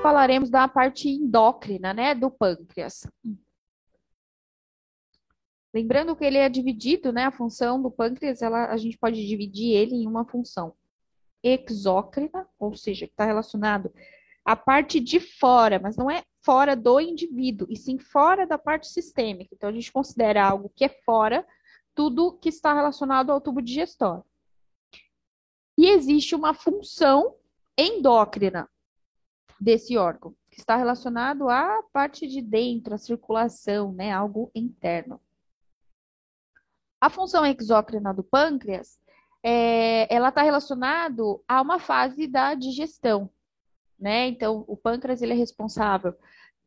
falaremos da parte endócrina, né, do pâncreas. Lembrando que ele é dividido, né, a função do pâncreas, a gente pode dividir ele em uma função exócrina, ou seja, que está relacionado à parte de fora, mas não é fora do indivíduo, e sim fora da parte sistêmica. Então, a gente considera algo que é fora, tudo que está relacionado ao tubo digestório. E existe uma função endócrina desse órgão, que está relacionado à parte de dentro, à circulação, né, algo interno. A função exócrina do pâncreas, ela está relacionada a uma fase da digestão, né? Então, o pâncreas ele é responsável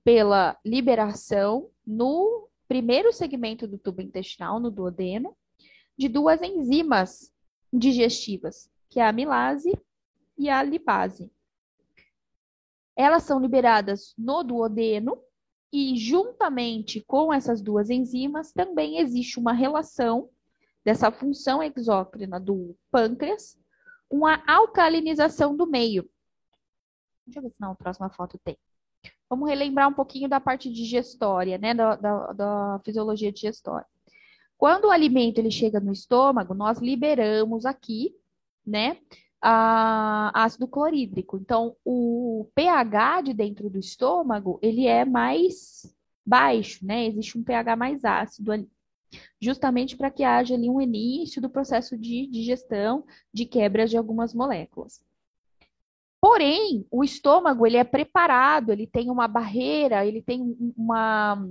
pela liberação no primeiro segmento do tubo intestinal, no duodeno, de duas enzimas digestivas, que é a amilase e a lipase. Elas são liberadas no duodeno e, juntamente com essas duas enzimas, também existe uma relação dessa função exócrina do pâncreas, uma alcalinização do meio. Deixa eu ver se na próxima foto tem. Vamos relembrar um pouquinho da parte digestória, né, da fisiologia digestória. Quando o alimento ele chega no estômago, nós liberamos aqui, né, ácido clorídrico. Então, o pH de dentro do estômago, ele é mais baixo, né? Existe um pH mais ácido ali, justamente para que haja ali um início do processo de digestão, de quebra de algumas moléculas. Porém, o estômago, ele é preparado, ele tem uma barreira, ele tem uma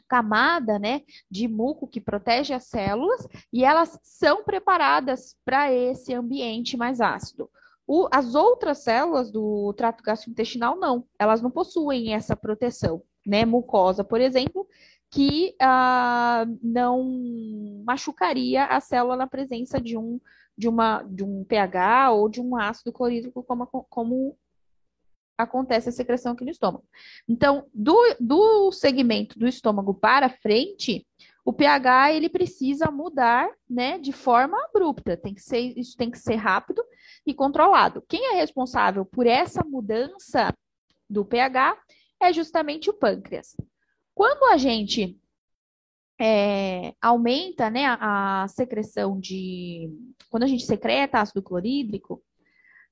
camada, né, de muco que protege as células e elas são preparadas para esse ambiente mais ácido. As outras células do trato gastrointestinal não, elas não possuem essa proteção, né, mucosa, por exemplo, que não machucaria a célula na presença de um pH ou de um ácido clorídrico, como acontece a secreção aqui no estômago. Então, do segmento do estômago para frente, o pH ele precisa mudar, né, de forma abrupta. Isso tem que ser rápido e controlado. Quem é responsável por essa mudança do pH é justamente o pâncreas. Quando a gente aumenta, né, a secreção quando a gente secreta ácido clorídrico,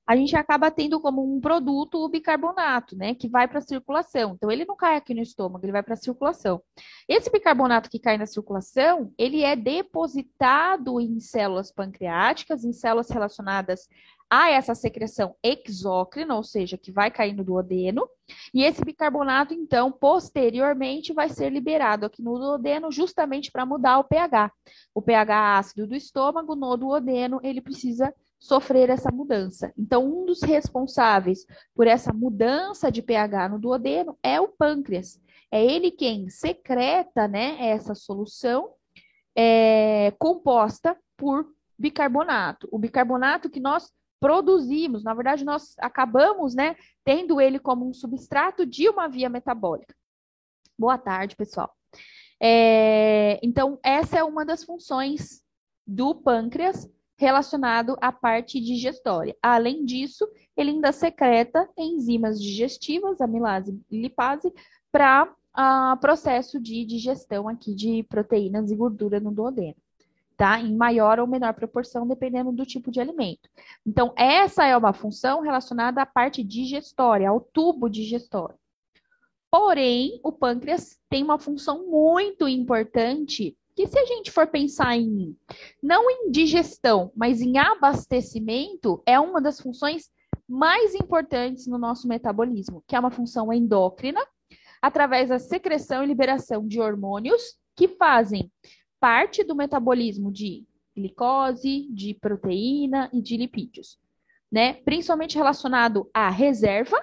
a gente acaba tendo como um produto o bicarbonato, né, que vai para a circulação. Então, ele não cai aqui no estômago, ele vai para a circulação. Esse bicarbonato que cai na circulação, ele é depositado em células pancreáticas, em células relacionadas a essa secreção exócrina, ou seja, que vai cair no duodeno, e esse bicarbonato, então, posteriormente vai ser liberado aqui no duodeno justamente para mudar o pH. O pH ácido do estômago no duodeno, ele precisa sofrer essa mudança. Então, um dos responsáveis por essa mudança de pH no duodeno é o pâncreas. É ele quem secreta, né, essa solução composta por bicarbonato. O bicarbonato que nós produzimos, na verdade, nós acabamos, né, tendo ele como um substrato de uma via metabólica. Boa tarde, pessoal. Então, essa é uma das funções do pâncreas relacionado à parte digestória. Além disso, ele ainda secreta enzimas digestivas, amilase e lipase, para processo de digestão aqui de proteínas e gordura no duodeno, tá? Em maior ou menor proporção, dependendo do tipo de alimento. Então, essa é uma função relacionada à parte digestória, ao tubo digestório. Porém, o pâncreas tem uma função muito importante que, se a gente for pensar não em digestão, mas em abastecimento, é uma das funções mais importantes no nosso metabolismo, que é uma função endócrina, através da secreção e liberação de hormônios que fazem parte do metabolismo de glicose, de proteína e de lipídios, né? Principalmente relacionado à reserva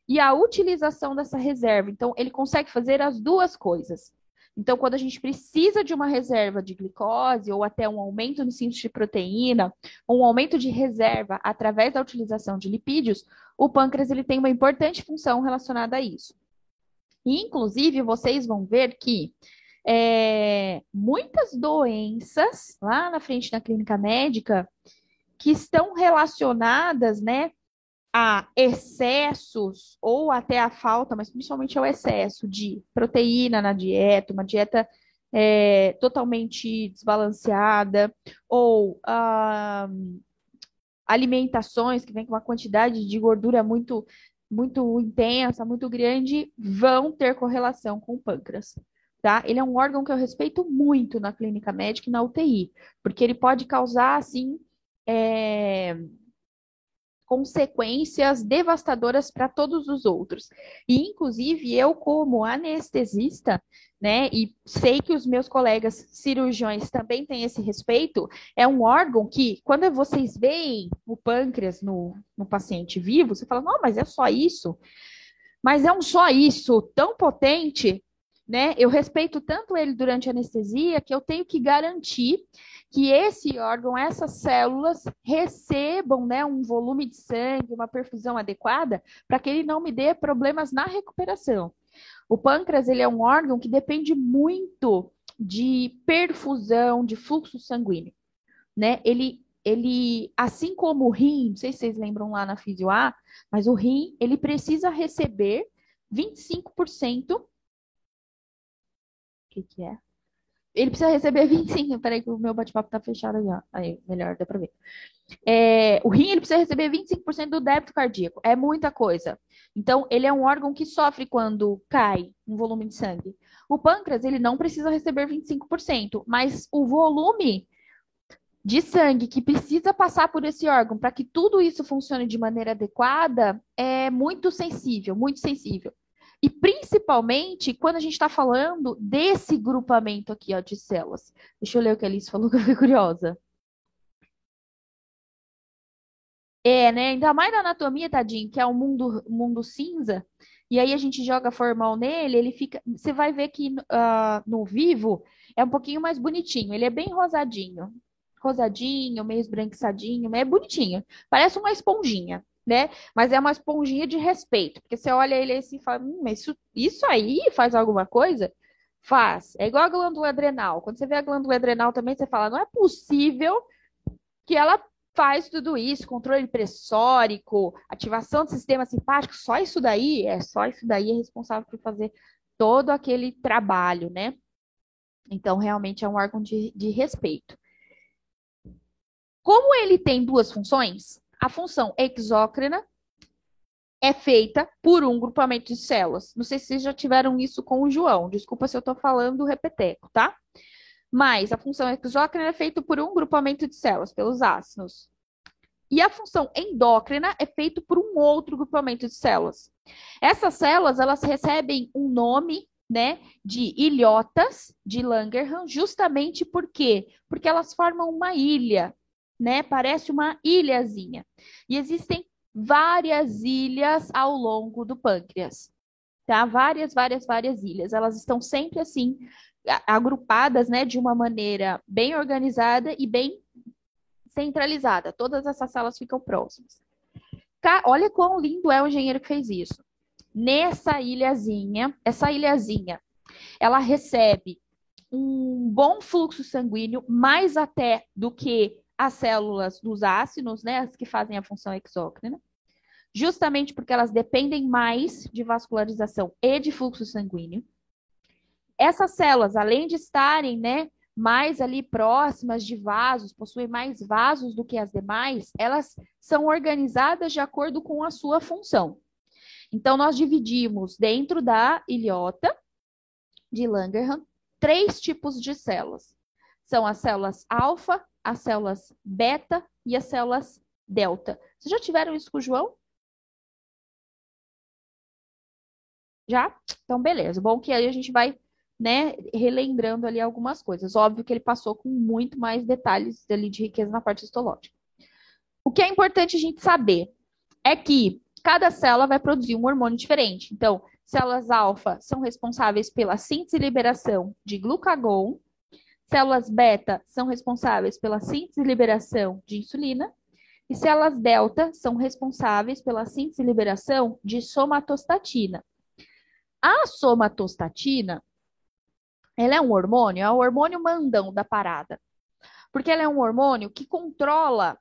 e a utilização dessa reserva. Então, ele consegue fazer as duas coisas. Então, quando a gente precisa de uma reserva de glicose ou até um aumento no síntese de proteína, ou um aumento de reserva através da utilização de lipídios, o pâncreas ele tem uma importante função relacionada a isso. E, inclusive, vocês vão ver que muitas doenças lá na frente na clínica médica que estão relacionadas, né, a excessos ou até a falta, mas principalmente ao excesso de proteína na dieta, uma dieta totalmente desbalanceada, ou alimentações que vêm com uma quantidade de gordura muito intensa, muito grande, vão ter correlação com o pâncreas. Tá? Ele é um órgão que eu respeito muito na clínica médica e na UTI, porque ele pode causar, assim, consequências devastadoras para todos os outros. E, inclusive, eu, como anestesista, né, e sei que os meus colegas cirurgiões também têm esse respeito, é um órgão que, quando vocês veem o pâncreas no paciente vivo, você fala, não, mas é só isso. Mas é um só isso tão potente, né? Eu respeito tanto ele durante a anestesia que eu tenho que garantir que esse órgão, essas células recebam, né, um volume de sangue, uma perfusão adequada, para que ele não me dê problemas na recuperação. O pâncreas, ele é um órgão que depende muito de perfusão, de fluxo sanguíneo, né? Ele, assim como o rim, não sei se vocês lembram lá na Fisio A, mas o rim, ele precisa receber 25%. O que é? Ele precisa receber 25%. Peraí, que o meu bate-papo tá fechado aí, ó. Aí, melhor, dá pra ver. O rim, ele precisa receber 25% do débito cardíaco. É muita coisa. Então, ele é um órgão que sofre quando cai um volume de sangue. O pâncreas, ele não precisa receber 25%, mas o volume de sangue que precisa passar por esse órgão para que tudo isso funcione de maneira adequada é muito sensível, muito sensível. E principalmente quando a gente está falando desse grupamento aqui, ó, de células. Deixa eu ler o que a Alice falou, que eu fiquei curiosa. Né? Ainda mais na anatomia, tadinho, que é um mundo cinza. E aí a gente joga formol nele, ele fica. Você vai ver que no vivo é um pouquinho mais bonitinho. Ele é bem rosadinho. Rosadinho, meio esbranquiçadinho, mas é bonitinho. Parece uma esponjinha, né? Mas é uma esponjinha de respeito. Porque você olha ele assim e fala, mas isso aí faz alguma coisa? Faz. É igual a glândula adrenal. Quando você vê a glândula adrenal também, você fala, não é possível que ela faz tudo isso, controle pressórico, ativação do sistema simpático, só isso daí é responsável por fazer todo aquele trabalho, né? Então, realmente é um órgão de respeito. Como ele tem duas funções, a função exócrina é feita por um grupamento de células. Não sei se vocês já tiveram isso com o João, desculpa se eu estou falando repeteco, tá? Mas a função exócrina é feita por um grupamento de células, pelos ácidos. E a função endócrina é feita por um outro grupamento de células. Essas células, elas recebem um nome, né, de ilhotas de Langerhans, justamente por quê? Porque elas formam uma ilha, né? Parece uma ilhazinha. E existem várias ilhas ao longo do pâncreas, tá? Várias ilhas. Elas estão sempre assim agrupadas, né, de uma maneira bem organizada e bem centralizada. Todas essas salas ficam próximas. Olha quão lindo é o engenheiro que fez isso. Nessa ilhazinha, essa ilhazinha, ela recebe um bom fluxo sanguíneo, mais até do que as células dos ácidos, né, as que fazem a função exócrina, justamente porque elas dependem mais de vascularização e de fluxo sanguíneo. Essas células, além de estarem, né, mais ali próximas de vasos, possuem mais vasos do que as demais, elas são organizadas de acordo com a sua função. Então, nós dividimos dentro da ilhota de Langerhans 3 tipos de células. São as células alfa, as células beta e as células delta. Vocês já tiveram isso com o João? Já? Então, beleza. Bom que aí a gente vai, né, relembrando ali algumas coisas. Óbvio que ele passou com muito mais detalhes ali de riqueza na parte histológica. O que é importante a gente saber é que cada célula vai produzir um hormônio diferente. Então, células alfa são responsáveis pela síntese e liberação de glucagon, células beta são responsáveis pela síntese e liberação de insulina, e células delta são responsáveis pela síntese e liberação de somatostatina. A somatostatina, ela é um hormônio, é o hormônio mandão da parada. Porque ela é um hormônio que controla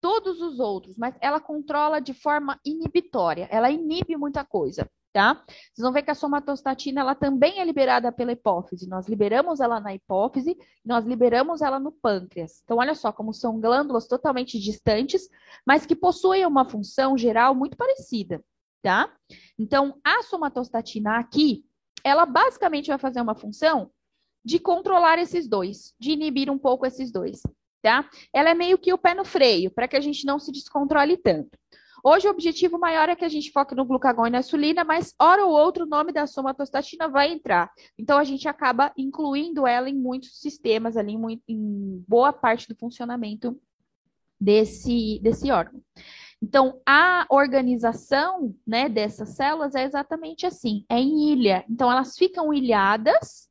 todos os outros, mas ela controla de forma inibitória, ela inibe muita coisa, tá? Vocês vão ver que a somatostatina, ela também é liberada pela hipófise. Nós liberamos ela na hipófise, nós liberamos ela no pâncreas. Então, olha só como são glândulas totalmente distantes, mas que possuem uma função geral muito parecida, tá? Então, a somatostatina aqui, ela basicamente vai fazer uma função de controlar esses dois, de inibir um pouco esses dois, tá? Ela é meio que o pé no freio, para que a gente não se descontrole tanto. Hoje, o objetivo maior é que a gente foque no glucagon e na insulina, mas hora ou outra o nome da somatostatina vai entrar. Então, a gente acaba incluindo ela em muitos sistemas ali, em boa parte do funcionamento desse órgão. Então, a organização, né, dessas células é exatamente assim, é em ilha. Então, elas ficam ilhadas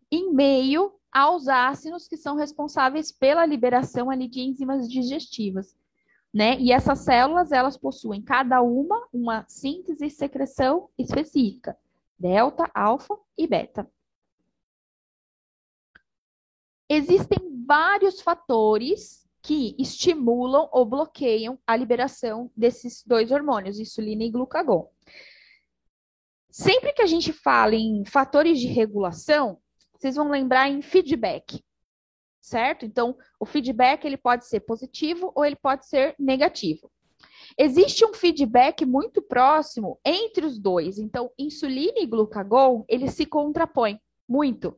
em meio aos ácidos que são responsáveis pela liberação ali de enzimas digestivas, né? E essas células, elas possuem cada uma síntese e secreção específica, delta, alfa e beta. Existem vários fatores que estimulam ou bloqueiam a liberação desses dois hormônios, insulina e glucagon. Sempre que a gente fala em fatores de regulação, vocês vão lembrar em feedback, certo? Então, o feedback ele pode ser positivo ou ele pode ser negativo. Existe um feedback muito próximo entre os dois. Então, insulina e glucagon, eles se contrapõem muito.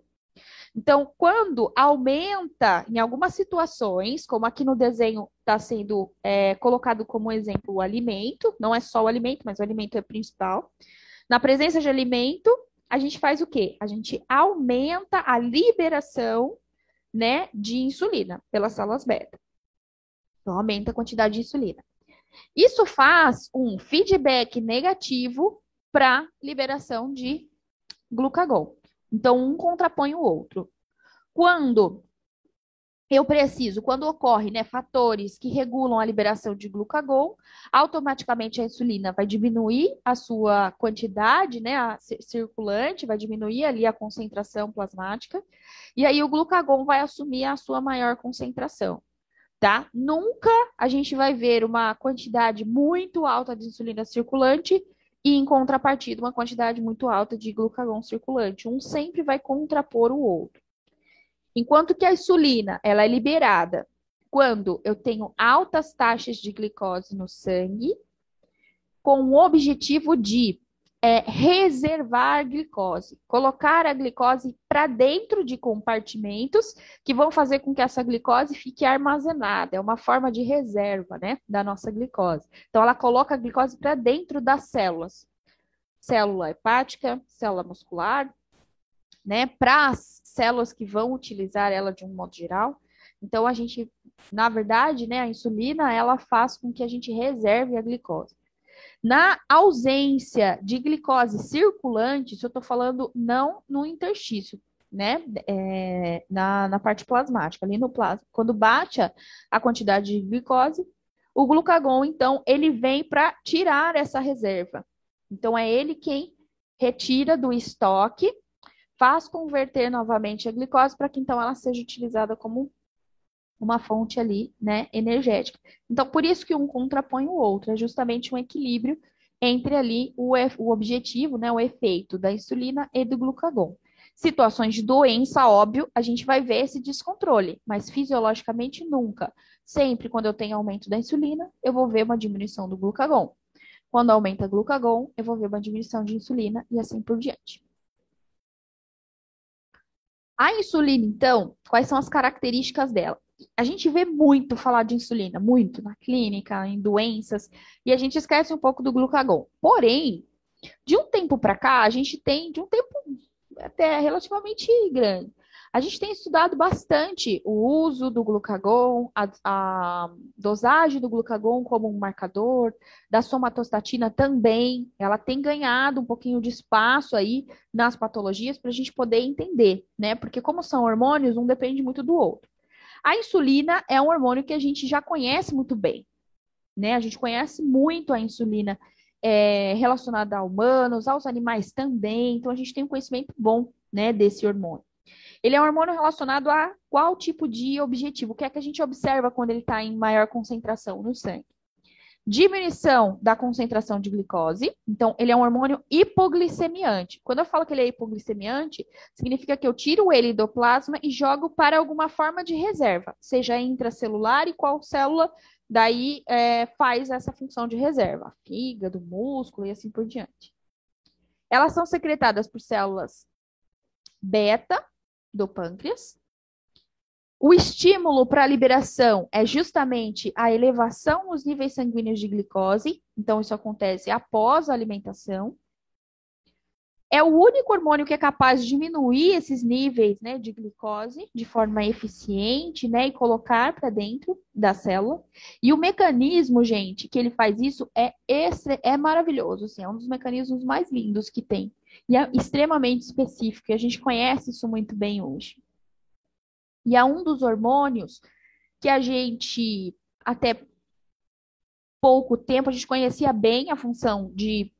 Então, quando aumenta, em algumas situações, como aqui no desenho está sendo colocado como exemplo o alimento, não é só o alimento, mas o alimento é principal. Na presença de alimento, a gente faz o quê? A gente aumenta a liberação, né, de insulina pelas células beta. Então, aumenta a quantidade de insulina. Isso faz um feedback negativo para liberação de glucagon. Então, um contrapõe o outro. Quando ocorre, né, fatores que regulam a liberação de glucagon, automaticamente a insulina vai diminuir a sua quantidade, né, circulante, vai diminuir ali a concentração plasmática, e aí o glucagon vai assumir a sua maior concentração, tá? Nunca a gente vai ver uma quantidade muito alta de insulina circulante e, em contrapartida, uma quantidade muito alta de glucagon circulante. Um sempre vai contrapor o outro. Enquanto que a insulina, ela é liberada quando eu tenho altas taxas de glicose no sangue, com o objetivo de reservar glicose, colocar a glicose para dentro de compartimentos que vão fazer com que essa glicose fique armazenada. É uma forma de reserva, né, da nossa glicose. Então, ela coloca a glicose para dentro das células. Célula hepática, célula muscular, né, para as células que vão utilizar ela de um modo geral. Então, a gente, na verdade, né, a insulina, ela faz com que a gente reserve a glicose. Na ausência de glicose circulante, isso eu estou falando não no interstício, né, na parte plasmática, ali no plasma. Quando bate a quantidade de glicose, o glucagon, então, ele vem para tirar essa reserva. Então, é ele quem retira do estoque, faz converter novamente a glicose para que então ela seja utilizada como uma fonte ali, né, energética. Então, por isso que um contrapõe o outro, é justamente um equilíbrio entre ali o objetivo, né, o efeito da insulina e do glucagon. Situações de doença, óbvio, a gente vai ver esse descontrole, mas fisiologicamente nunca. Sempre quando eu tenho aumento da insulina, eu vou ver uma diminuição do glucagon. Quando aumenta o glucagon, eu vou ver uma diminuição de insulina e assim por diante. A insulina, então, quais são as características dela? A gente vê muito falar de insulina, muito na clínica, em doenças, e a gente esquece um pouco do glucagon. Porém, de um tempo para cá, a gente tem, de um tempo até relativamente grande, a gente tem estudado bastante o uso do glucagon, a dosagem do glucagon como um marcador, da somatostatina também. Ela tem ganhado um pouquinho de espaço aí nas patologias para a gente poder entender, né? Porque como são hormônios, um depende muito do outro. A insulina é um hormônio que a gente já conhece muito bem, né? A gente conhece muito a insulina relacionada a humanos, aos animais também. Então, a gente tem um conhecimento bom, né, desse hormônio. Ele é um hormônio relacionado a qual tipo de objetivo? O que é que a gente observa quando ele está em maior concentração no sangue? Diminuição da concentração de glicose. Então, ele é um hormônio hipoglicemiante. Quando eu falo que ele é hipoglicemiante, significa que eu tiro ele do plasma e jogo para alguma forma de reserva, seja intracelular e qual célula daí faz essa função de reserva, fígado, músculo e assim por diante. Elas são secretadas por células beta do pâncreas. O estímulo para a liberação é justamente a elevação nos níveis sanguíneos de glicose. Então, isso acontece após a alimentação. É o único hormônio que é capaz de diminuir esses níveis, né, de glicose de forma eficiente, né, e colocar para dentro da célula. E o mecanismo, gente, que ele faz isso é maravilhoso. Assim, é um dos mecanismos mais lindos que tem. E é extremamente específico. E a gente conhece isso muito bem hoje. E é um dos hormônios que a gente, até pouco tempo, a gente conhecia bem a função de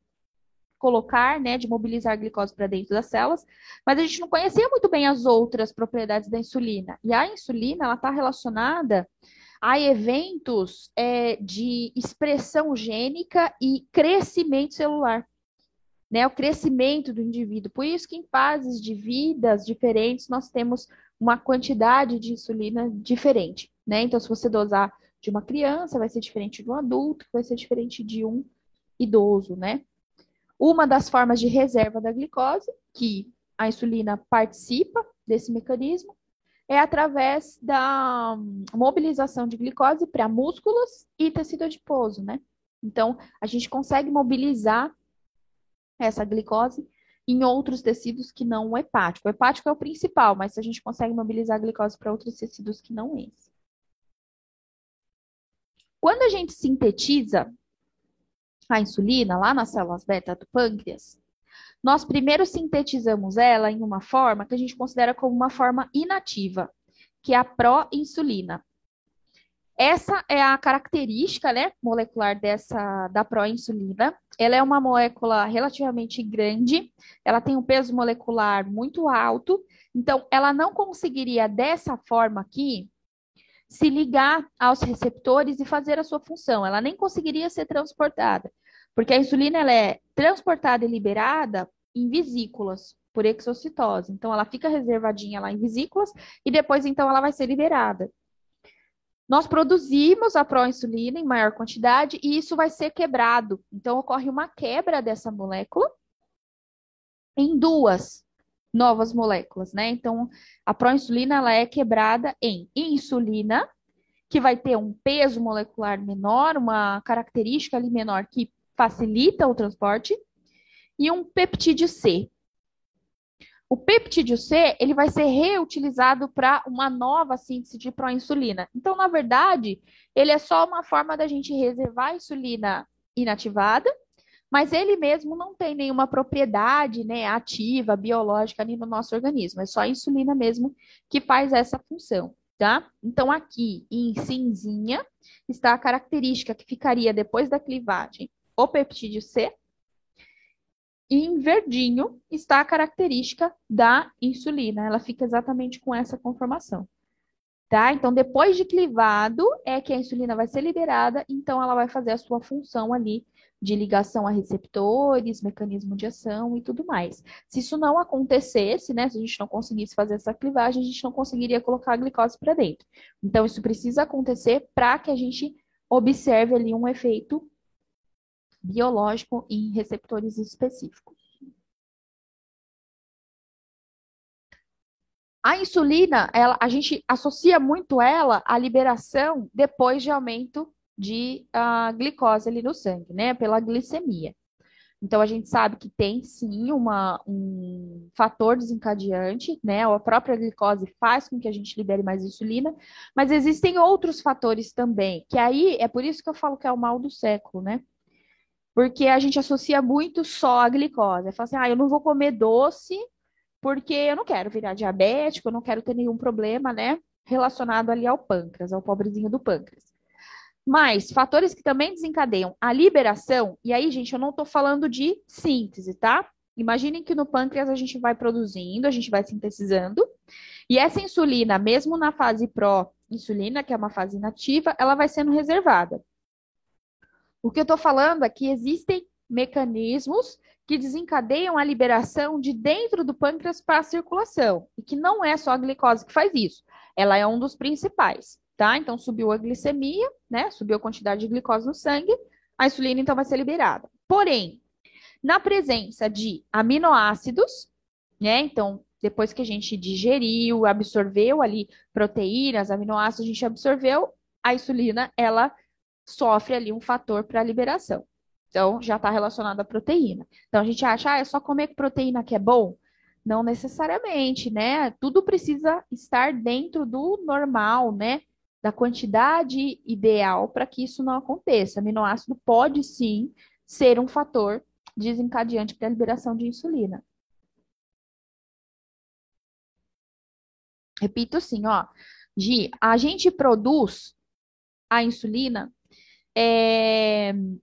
colocar, né, de mobilizar a glicose para dentro das células, mas a gente não conhecia muito bem as outras propriedades da insulina. E a insulina, ela está relacionada a eventos de expressão gênica e crescimento celular. Né, o crescimento do indivíduo. Por isso que em fases de vidas diferentes nós temos uma quantidade de insulina diferente, né? Então, se você dosar de uma criança, vai ser diferente de um adulto, vai ser diferente de um idoso, né? Uma das formas de reserva da glicose, que a insulina participa desse mecanismo, é através da mobilização de glicose para músculos e tecido adiposo, né? Então, a gente consegue mobilizar essa glicose em outros tecidos que não o hepático. O hepático é o principal, mas a gente consegue mobilizar a glicose para outros tecidos que não esse. Quando a gente sintetiza a insulina lá nas células beta do pâncreas, nós primeiro sintetizamos ela em uma forma que a gente considera como uma forma inativa, que é a proinsulina. Essa é a característica, né, molecular da proinsulina. Ela é uma molécula relativamente grande, ela tem um peso molecular muito alto, então ela não conseguiria dessa forma aqui se ligar aos receptores e fazer a sua função. Ela nem conseguiria ser transportada, porque a insulina ela é transportada e liberada em vesículas por exocitose. Então ela fica reservadinha lá em vesículas e depois então ela vai ser liberada. Nós produzimos a proinsulina em maior quantidade e isso vai ser quebrado. Então, ocorre uma quebra dessa molécula em duas novas moléculas, né? Então, a proinsulina ela é quebrada em insulina, que vai ter um peso molecular menor, uma característica ali menor que facilita o transporte, e um peptídeo C. O peptídeo C, ele vai ser reutilizado para uma nova síntese de proinsulina. Então, na verdade, ele é só uma forma da gente reservar a insulina inativada, mas ele mesmo não tem nenhuma propriedade, né, ativa, biológica ali no nosso organismo. É só a insulina mesmo que faz essa função, tá? Então, aqui em cinzinha está a característica que ficaria depois da clivagem, o peptídeo C. E em verdinho está a característica da insulina. Ela fica exatamente com essa conformação. Tá? Então, depois de clivado, é que a insulina vai ser liberada, então ela vai fazer a sua função ali de ligação a receptores, mecanismo de ação e tudo mais. Se isso não acontecesse, né, se a gente não conseguisse fazer essa clivagem, a gente não conseguiria colocar a glicose para dentro. Então, isso precisa acontecer para que a gente observe ali um efeito biológico em receptores específicos. A insulina, a gente associa muito ela à liberação depois de aumento de glicose ali no sangue, né? Pela glicemia. Então, a gente sabe que tem sim um fator desencadeante, né? A própria glicose faz com que a gente libere mais insulina, mas existem outros fatores também, que aí é por isso que eu falo que é o mal do século, né? Porque a gente associa muito só a glicose. Fala assim, eu não vou comer doce porque eu não quero virar diabético, eu não quero ter nenhum problema, né? Relacionado ali ao pâncreas, ao pobrezinho do pâncreas. Mas fatores que também desencadeiam a liberação, e aí, gente, eu não estou falando de síntese, tá? Imaginem que no pâncreas a gente vai produzindo, a gente vai sintetizando, E essa insulina, mesmo na fase pró-insulina, que é uma fase inativa, ela vai sendo reservada. O que eu estou falando é que existem mecanismos que desencadeiam a liberação de dentro do pâncreas para a circulação. E que não é só a glicose que faz isso. Ela é um dos principais, tá? Então, subiu a glicemia, né? Subiu a quantidade de glicose no sangue, a insulina então vai ser liberada. Porém, na presença de aminoácidos, né? Então, depois que a gente digeriu, absorveu ali proteínas, aminoácidos, a gente absorveu, a insulina, ela sofre ali um fator para liberação. Então, já está relacionado à proteína. Então, a gente acha, é só comer proteína que é bom? Não necessariamente, né? Tudo precisa estar dentro do normal, né? Da quantidade ideal para que isso não aconteça. Aminoácido pode sim ser um fator desencadeante para a liberação de insulina. Repito sim, ó. Gi, a gente produz a insulina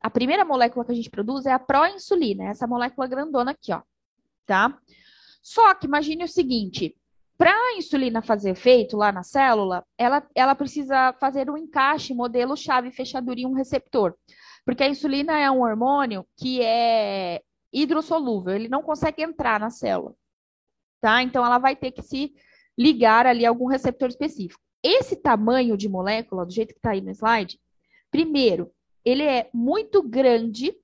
a primeira molécula que a gente produz é a proinsulina, essa molécula grandona aqui, ó, tá? Só que imagine o seguinte, para a insulina fazer efeito lá na célula, ela precisa fazer um encaixe, modelo chave, fechadura em um receptor. Porque a insulina é um hormônio que é hidrossolúvel, ele não consegue entrar na célula, tá? Então ela vai ter que se ligar ali a algum receptor específico. Esse tamanho de molécula, do jeito que está aí no slide, primeiro, ele é muito grande,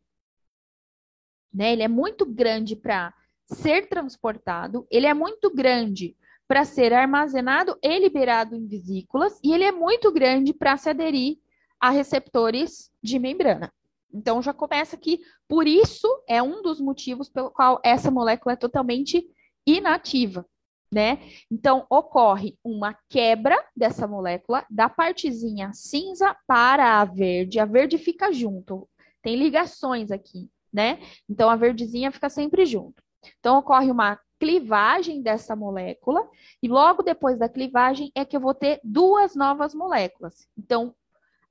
né? Ele é muito grande para ser transportado, ele é muito grande para ser armazenado e liberado em vesículas, e ele é muito grande para se aderir a receptores de membrana. Então já começa aqui, por isso é um dos motivos pelo qual essa molécula é totalmente inativa, né? Então ocorre uma quebra dessa molécula da partezinha cinza para a verde fica junto. Tem ligações aqui, né? Então a verdezinha fica sempre junto. Então ocorre uma clivagem dessa molécula e logo depois da clivagem é que eu vou ter duas novas moléculas. Então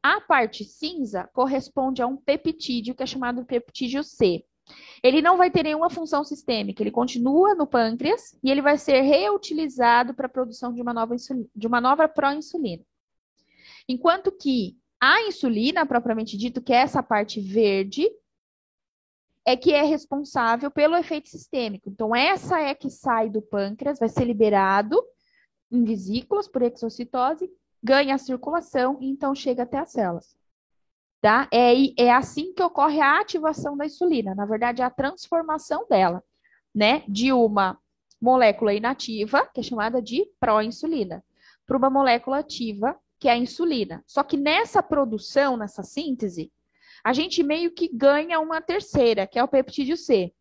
a parte cinza corresponde a um peptídeo que é chamado peptídeo C. Ele não vai ter nenhuma função sistêmica, ele continua no pâncreas e ele vai ser reutilizado para a produção de uma nova proinsulina. Enquanto que a insulina, propriamente dito, que é essa parte verde, é que é responsável pelo efeito sistêmico. Então, essa é que sai do pâncreas, vai ser liberado em vesículas por exocitose, ganha a circulação e então chega até as células. Tá? É assim que ocorre a ativação da insulina. Na verdade, é a transformação dela, né? De uma molécula inativa, que é chamada de proinsulina, para uma molécula ativa, que é a insulina. Só que nessa produção, nessa síntese, a gente meio que ganha uma terceira, que é o peptídeo C.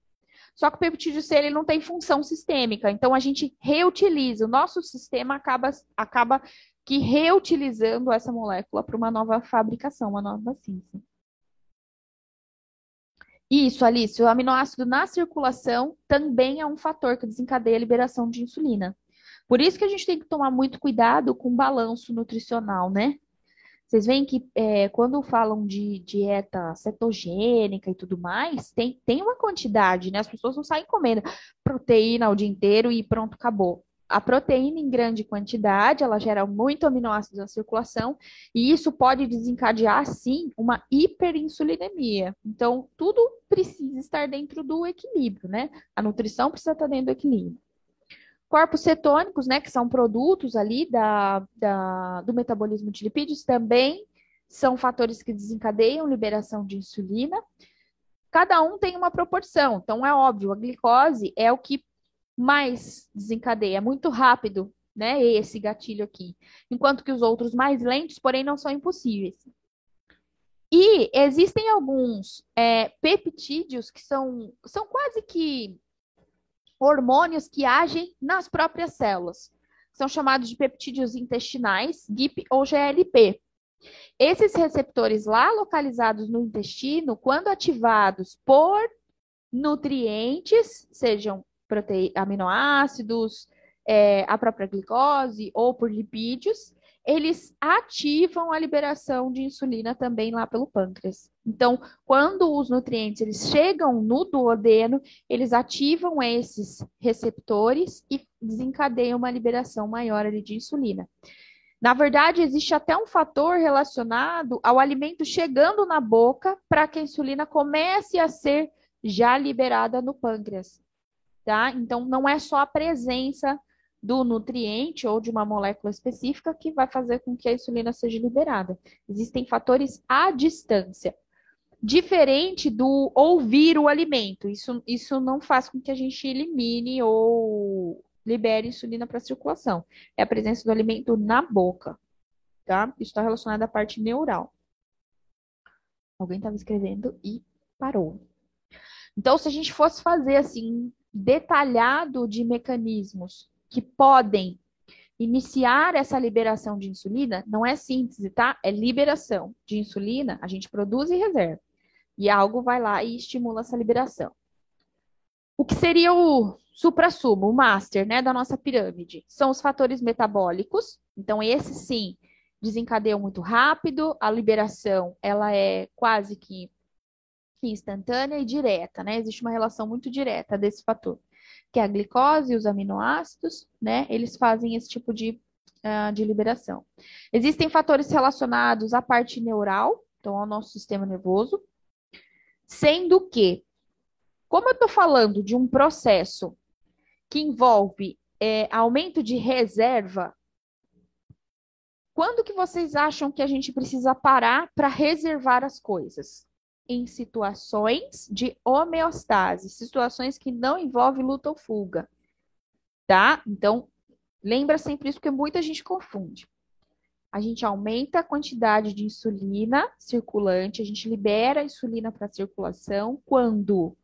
Só que o peptídeo C ele não tem função sistêmica, então a gente reutiliza. O nosso sistema acaba que reutilizando essa molécula para uma nova fabricação, uma nova síntese. Isso, Alice, o aminoácido na circulação também é um fator que desencadeia a liberação de insulina. Por isso que a gente tem que tomar muito cuidado com o balanço nutricional, né? Vocês veem que quando falam de dieta cetogênica e tudo mais, tem uma quantidade, né? As pessoas não saem comendo proteína o dia inteiro e pronto, acabou. A proteína em grande quantidade, ela gera muito aminoácidos na circulação e isso pode desencadear, sim, uma hiperinsulinemia. Então, tudo precisa estar dentro do equilíbrio, né? A nutrição precisa estar dentro do equilíbrio. Corpos cetônicos, né, que são produtos ali do metabolismo de lipídios, também são fatores que desencadeiam liberação de insulina. Cada um tem uma proporção, então é óbvio, a glicose é o que mais desencadeia, é muito rápido, né, esse gatilho aqui. Enquanto que os outros mais lentos, porém, não são impossíveis. E existem alguns peptídeos que são quase que hormônios que agem nas próprias células. São chamados de peptídeos intestinais, GIP ou GLP. Esses receptores lá localizados no intestino, quando ativados por nutrientes, sejam aminoácidos, a própria glicose ou por lipídios, eles ativam a liberação de insulina também lá pelo pâncreas. Então, quando os nutrientes eles chegam no duodeno, eles ativam esses receptores e desencadeiam uma liberação maior ali de insulina. Na verdade, existe até um fator relacionado ao alimento chegando na boca para que a insulina comece a ser já liberada no pâncreas, tá? Então, não é só a presença do nutriente ou de uma molécula específica que vai fazer com que a insulina seja liberada. Existem fatores à distância. Diferente do ouvir o alimento. Isso não faz com que a gente elimine ou libere insulina para a circulação. É a presença do alimento na boca, tá? Isso está relacionado à parte neural. Alguém estava escrevendo e parou. Então, se a gente fosse fazer assim, detalhado de mecanismos que podem iniciar essa liberação de insulina, não é síntese, tá? É liberação de insulina, a gente produz e reserva. E algo vai lá e estimula essa liberação. O que seria o suprassumo, o master, né, da nossa pirâmide? São os fatores metabólicos. Então, esses sim desencadeiam muito rápido. A liberação, ela é quase que instantânea e direta, né? Existe uma relação muito direta desse fator, que é a glicose e os aminoácidos, né? Eles fazem esse tipo de liberação. Existem fatores relacionados à parte neural, então ao nosso sistema nervoso, sendo que, como eu estou falando de um processo que envolve aumento de reserva, quando que vocês acham que a gente precisa parar para reservar as coisas? Em situações de homeostase, situações que não envolvem luta ou fuga, tá? Então, lembra sempre isso, porque muita gente confunde. A gente aumenta a quantidade de insulina circulante, a gente libera a insulina para a circulação quando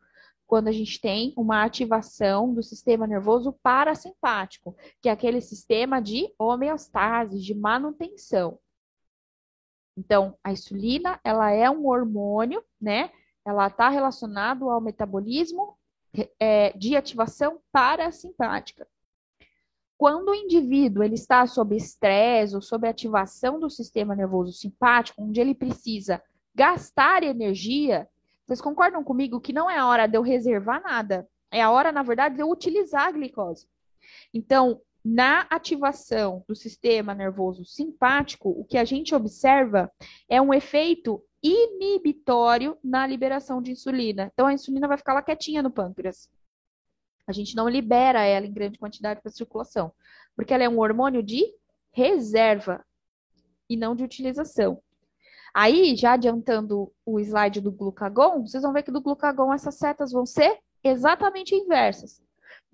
a gente tem uma ativação do sistema nervoso parasimpático, que é aquele sistema de homeostase, de manutenção. Então, a insulina, ela é um hormônio, né? Ela está relacionado ao metabolismo de ativação parasimpática. Quando o indivíduo ele está sob estresse ou sob ativação do sistema nervoso simpático, onde ele precisa gastar energia, vocês concordam comigo que não é a hora de eu reservar nada? É a hora, na verdade, de eu utilizar a glicose. Então, na ativação do sistema nervoso simpático, o que a gente observa é um efeito inibitório na liberação de insulina. Então, a insulina vai ficar lá quietinha no pâncreas. A gente não libera ela em grande quantidade para a circulação, porque ela é um hormônio de reserva e não de utilização. Aí, já adiantando o slide do glucagon, vocês vão ver que do glucagon essas setas vão ser exatamente inversas.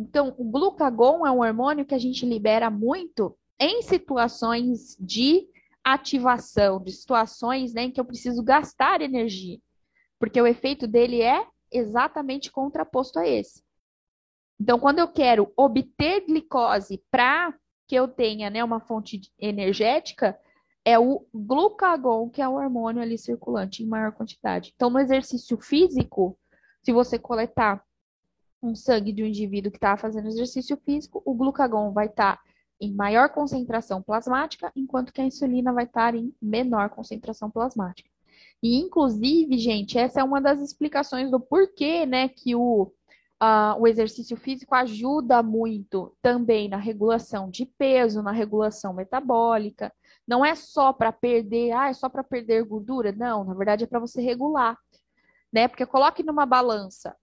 Então, o glucagon é um hormônio que a gente libera muito em situações de ativação, de situações, né, em que eu preciso gastar energia, porque o efeito dele é exatamente contraposto a esse. Então, quando eu quero obter glicose para que eu tenha, né, uma fonte energética, é o glucagon, que é o hormônio ali circulante em maior quantidade. Então, no exercício físico, se você coletar um sangue de um indivíduo que está fazendo exercício físico, o glucagon vai estar em maior concentração plasmática, enquanto que a insulina vai estar em menor concentração plasmática. E, inclusive, gente, essa é uma das explicações do porquê, né, que o exercício físico ajuda muito também na regulação de peso, na regulação metabólica. Não é só para perder, é só para perder gordura. Não, na verdade é para você regular, né? Porque coloque numa balança.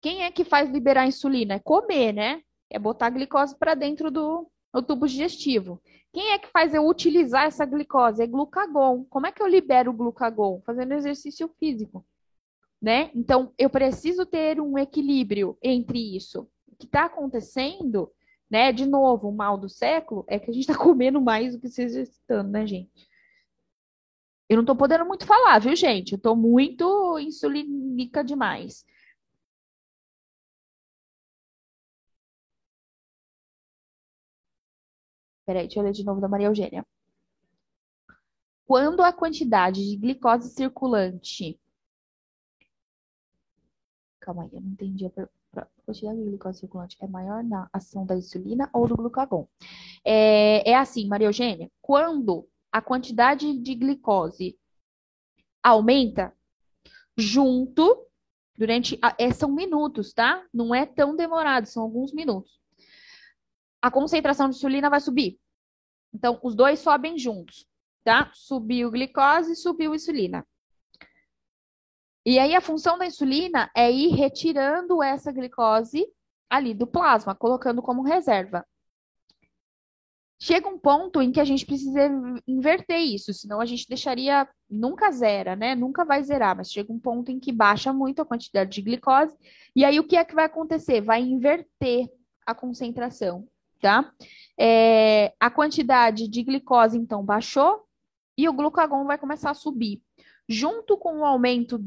Quem é que faz liberar a insulina? É comer, né? É botar a glicose para dentro do tubo digestivo. Quem é que faz eu utilizar essa glicose? É glucagon. Como é que eu libero o glucagon? Fazendo exercício físico, né? Então, eu preciso ter um equilíbrio entre isso. O que está acontecendo, né? De novo, o mal do século é que a gente está comendo mais do que se exercitando, né, gente? Eu não estou podendo muito falar, viu, gente? Eu estou muito insulínica demais. Peraí, deixa eu ler de novo da Maria Eugênia. Quando a quantidade de glicose circulante. Calma aí, eu não entendi a pergunta. A quantidade de glicose circulante é maior na ação da insulina ou do glucagon? É assim, Maria Eugênia, quando a quantidade de glicose aumenta junto, são minutos, tá? Não é tão demorado, são alguns minutos. A concentração de insulina vai subir. Então, os dois sobem juntos, tá? Subiu glicose, subiu insulina. E aí, a função da insulina é ir retirando essa glicose ali do plasma, colocando como reserva. Chega um ponto em que a gente precisa inverter isso, senão a gente deixaria, nunca zera, né? Nunca vai zerar, mas chega um ponto em que baixa muito a quantidade de glicose, e aí o que é que vai acontecer? Vai inverter a concentração, tá? A quantidade de glicose, então, baixou, e o glucagon vai começar a subir. Junto com o aumento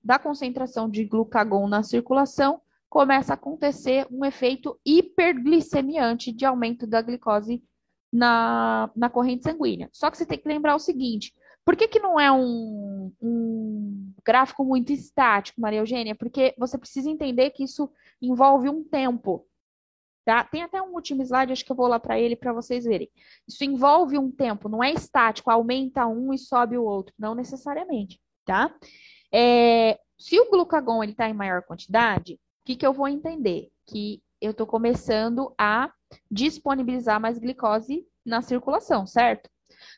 da concentração de glucagon na circulação, começa a acontecer um efeito hiperglicemiante de aumento da glicose na corrente sanguínea. Só que você tem que lembrar o seguinte: por que não é um gráfico muito estático, Maria Eugênia? Porque você precisa entender que isso envolve um tempo. Tá? Tem até um último slide, acho que eu vou lá para ele para vocês verem. Isso envolve um tempo, não é estático, aumenta um e sobe o outro, não necessariamente, tá? Se o glucagon está em maior quantidade, o que eu vou entender? Que eu estou começando a disponibilizar mais glicose na circulação, certo?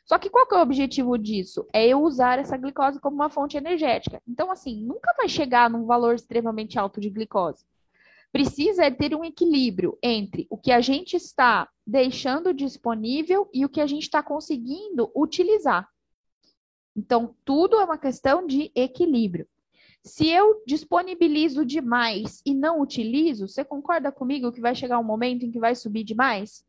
Só que qual que é o objetivo disso? É eu usar essa glicose como uma fonte energética. Então, assim, nunca vai chegar num valor extremamente alto de glicose. Precisa ter um equilíbrio entre o que a gente está deixando disponível e o que a gente está conseguindo utilizar. Então, tudo é uma questão de equilíbrio. Se eu disponibilizo demais e não utilizo, você concorda comigo que vai chegar um momento em que vai subir demais?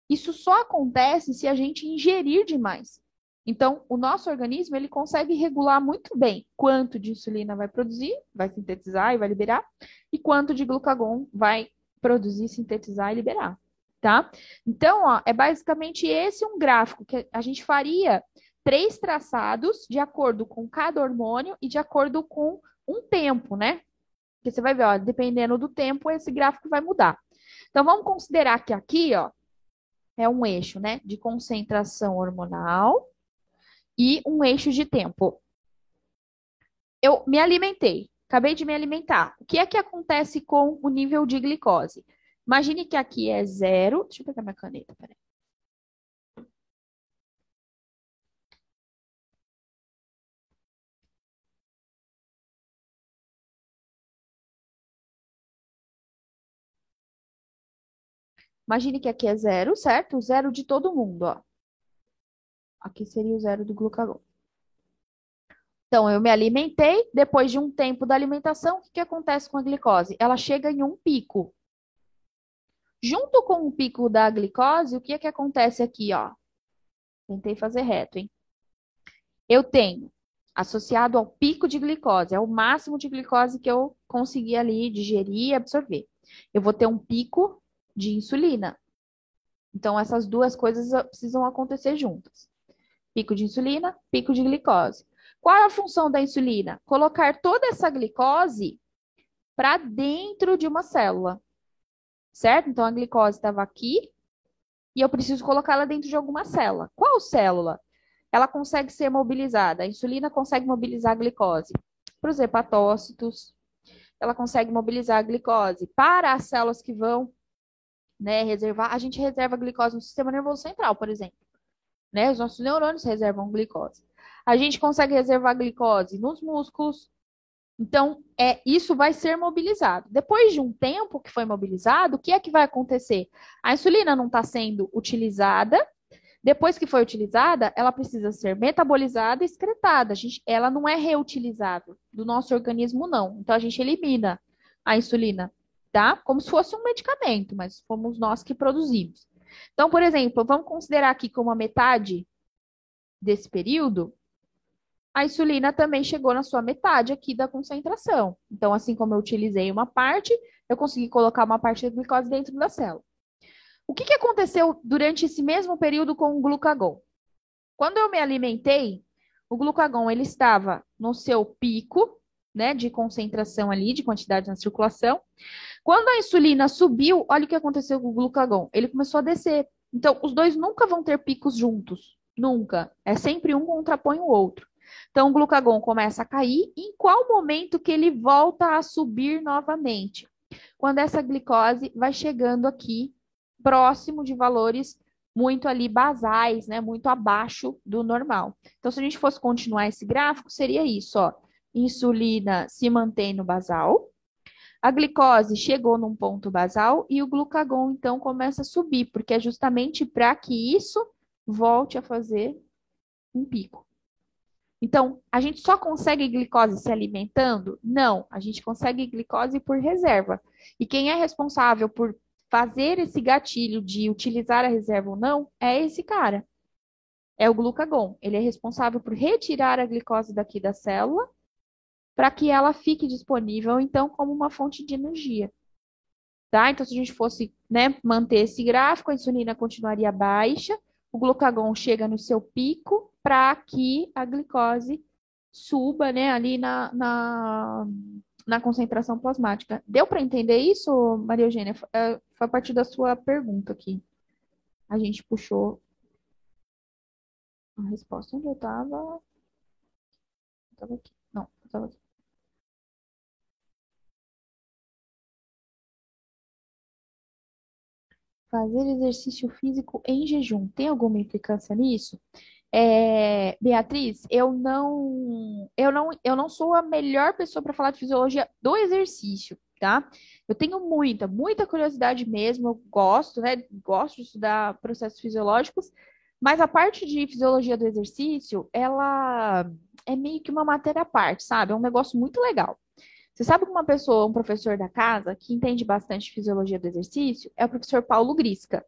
Isso só acontece se a gente ingerir demais. Então, o nosso organismo ele consegue regular muito bem quanto de insulina vai produzir, vai sintetizar e vai liberar, e quanto de glucagon vai produzir, sintetizar e liberar, tá? Então, ó, é basicamente esse um gráfico que a gente faria 3 traçados de acordo com cada hormônio e de acordo com um tempo, né? Porque você vai ver, ó, dependendo do tempo, esse gráfico vai mudar. Então, vamos considerar que aqui, ó, é um eixo, né, de concentração hormonal e um eixo de tempo. Eu me alimentei, acabei de me alimentar. O que é que acontece com o nível de glicose? Imagine que aqui é 0. Deixa eu pegar minha caneta, peraí. Imagine que aqui é 0, certo? O 0 de todo mundo, ó. Aqui seria o 0 do glucagon. Então, eu me alimentei, depois de um tempo da alimentação, o que que acontece com a glicose? Ela chega em um pico. Junto com o pico da glicose, o que é que acontece aqui, ó? Tentei fazer reto, hein? Eu tenho, associado ao pico de glicose, é o máximo de glicose que eu consegui ali digerir e absorver. Eu vou ter um pico de insulina. Então, essas duas coisas precisam acontecer juntas. Pico de insulina, pico de glicose. Qual é a função da insulina? Colocar toda essa glicose para dentro de uma célula, certo? Então, a glicose estava aqui e eu preciso colocá-la dentro de alguma célula. Qual célula? Ela consegue ser mobilizada. A insulina consegue mobilizar a glicose para os hepatócitos. Ela consegue mobilizar a glicose para as células que vão, né, reservar. A gente reserva glicose no sistema nervoso central, por exemplo. Né? Os nossos neurônios reservam glicose. A gente consegue reservar glicose nos músculos. Então, isso vai ser mobilizado. Depois de um tempo que foi mobilizado, o que é que vai acontecer? A insulina não está sendo utilizada. Depois que foi utilizada, ela precisa ser metabolizada e excretada. Ela não é reutilizável do nosso organismo, não. Então, a gente elimina a insulina, tá? Como se fosse um medicamento, mas fomos nós que produzimos. Então, por exemplo, vamos considerar aqui como a metade desse período, a insulina também chegou na sua metade aqui da concentração. Então, assim como eu utilizei uma parte, eu consegui colocar uma parte da glicose dentro da célula. O que aconteceu durante esse mesmo período com o glucagon? Quando eu me alimentei, o glucagon ele estava no seu pico, né, de concentração ali, de quantidade na circulação. Quando a insulina subiu, olha o que aconteceu com o glucagon. Ele começou a descer. Então, os dois nunca vão ter picos juntos. Nunca. É sempre um contrapõe o outro. Então, o glucagon começa a cair. Em qual momento que ele volta a subir novamente? Quando essa glicose vai chegando aqui, próximo de valores muito ali basais, né? Muito abaixo do normal. Então, se a gente fosse continuar esse gráfico, seria isso, ó. Insulina se mantém no basal. A glicose chegou num ponto basal e o glucagon, então, começa a subir, porque é justamente para que isso volte a fazer um pico. Então, a gente só consegue glicose se alimentando? Não, a gente consegue glicose por reserva. E quem é responsável por fazer esse gatilho de utilizar a reserva ou não é esse cara. É o glucagon. Ele é responsável por retirar a glicose daqui da célula para que ela fique disponível, então, como uma fonte de energia. Tá? Então, se a gente fosse, né, manter esse gráfico, a insulina continuaria baixa, o glucagon chega no seu pico para que a glicose suba, né, ali na concentração plasmática. Deu para entender isso, Maria Eugênia? Foi a partir da sua pergunta aqui. A gente puxou a resposta. Onde eu estava? Eu estava aqui. Não, eu estava aqui. Fazer exercício físico em jejum. Tem alguma implicância nisso? Beatriz, eu não sou a melhor pessoa para falar de fisiologia do exercício, tá? Eu tenho muita curiosidade mesmo. Eu gosto, né? Gosto de estudar processos fisiológicos, mas a parte de fisiologia do exercício, ela é meio que uma matéria à parte, sabe? É um negócio muito legal. Você sabe que uma pessoa, um professor da casa, que entende bastante de fisiologia do exercício, é o professor Paulo Grisca,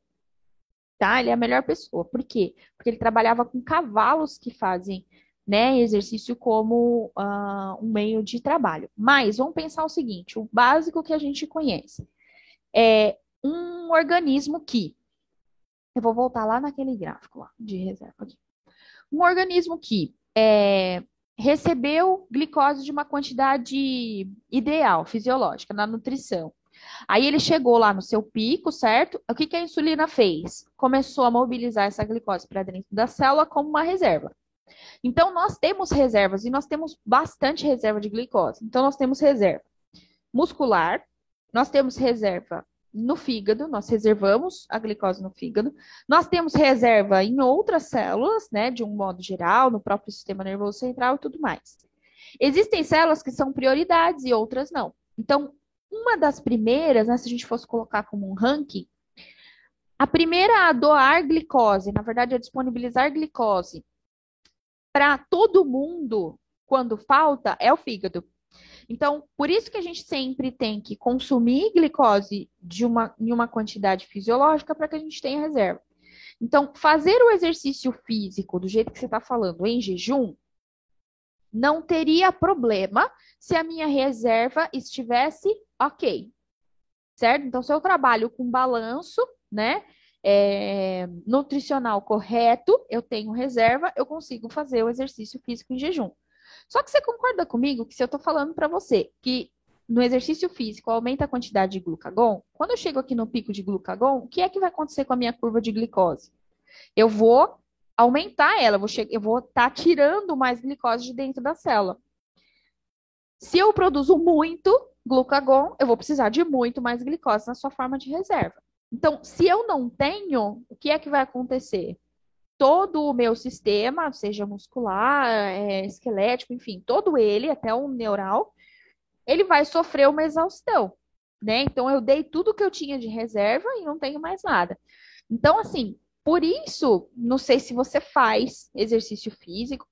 tá? Ele é a melhor pessoa. Por quê? Porque ele trabalhava com cavalos que fazem, né, exercício como um meio de trabalho. Mas vamos pensar o seguinte: o básico que a gente conhece é um organismo que, eu vou voltar lá naquele gráfico lá de reserva aqui. Um organismo que recebeu glicose de uma quantidade ideal, fisiológica, na nutrição. Aí ele chegou lá no seu pico, certo? O que que a insulina fez? Começou a mobilizar essa glicose para dentro da célula como uma reserva. Então, nós temos reservas e nós temos bastante reserva de glicose. Então, nós temos reserva muscular, nós temos reserva no fígado, nós reservamos a glicose no fígado, nós temos reserva em outras células, né, de um modo geral, no próprio sistema nervoso central e tudo mais. Existem células que são prioridades e outras não. Então, uma das primeiras, né, se a gente fosse colocar como um ranking, a primeira a doar glicose, na verdade, a disponibilizar glicose para todo mundo quando falta é o fígado. Então, por isso que a gente sempre tem que consumir glicose em uma quantidade fisiológica para que a gente tenha reserva. Então, fazer o exercício físico do jeito que você está falando em jejum não teria problema se a minha reserva estivesse ok, certo? Então, se eu trabalho com balanço, né, nutricional correto, eu tenho reserva, eu consigo fazer o exercício físico em jejum. Só que você concorda comigo que se eu estou falando para você que no exercício físico aumenta a quantidade de glucagon, quando eu chego aqui no pico de glucagon, o que é que vai acontecer com a minha curva de glicose? Eu vou aumentar ela, eu vou estar tirando mais glicose de dentro da célula. Se eu produzo muito glucagon, eu vou precisar de muito mais glicose na sua forma de reserva. Então, se eu não tenho, o que é que vai acontecer? Todo o meu sistema, seja muscular, esquelético, enfim, todo ele, até o neural, ele vai sofrer uma exaustão, né? Então, eu dei tudo que eu tinha de reserva e não tenho mais nada. Então, assim, por isso, não sei se você faz exercício físico,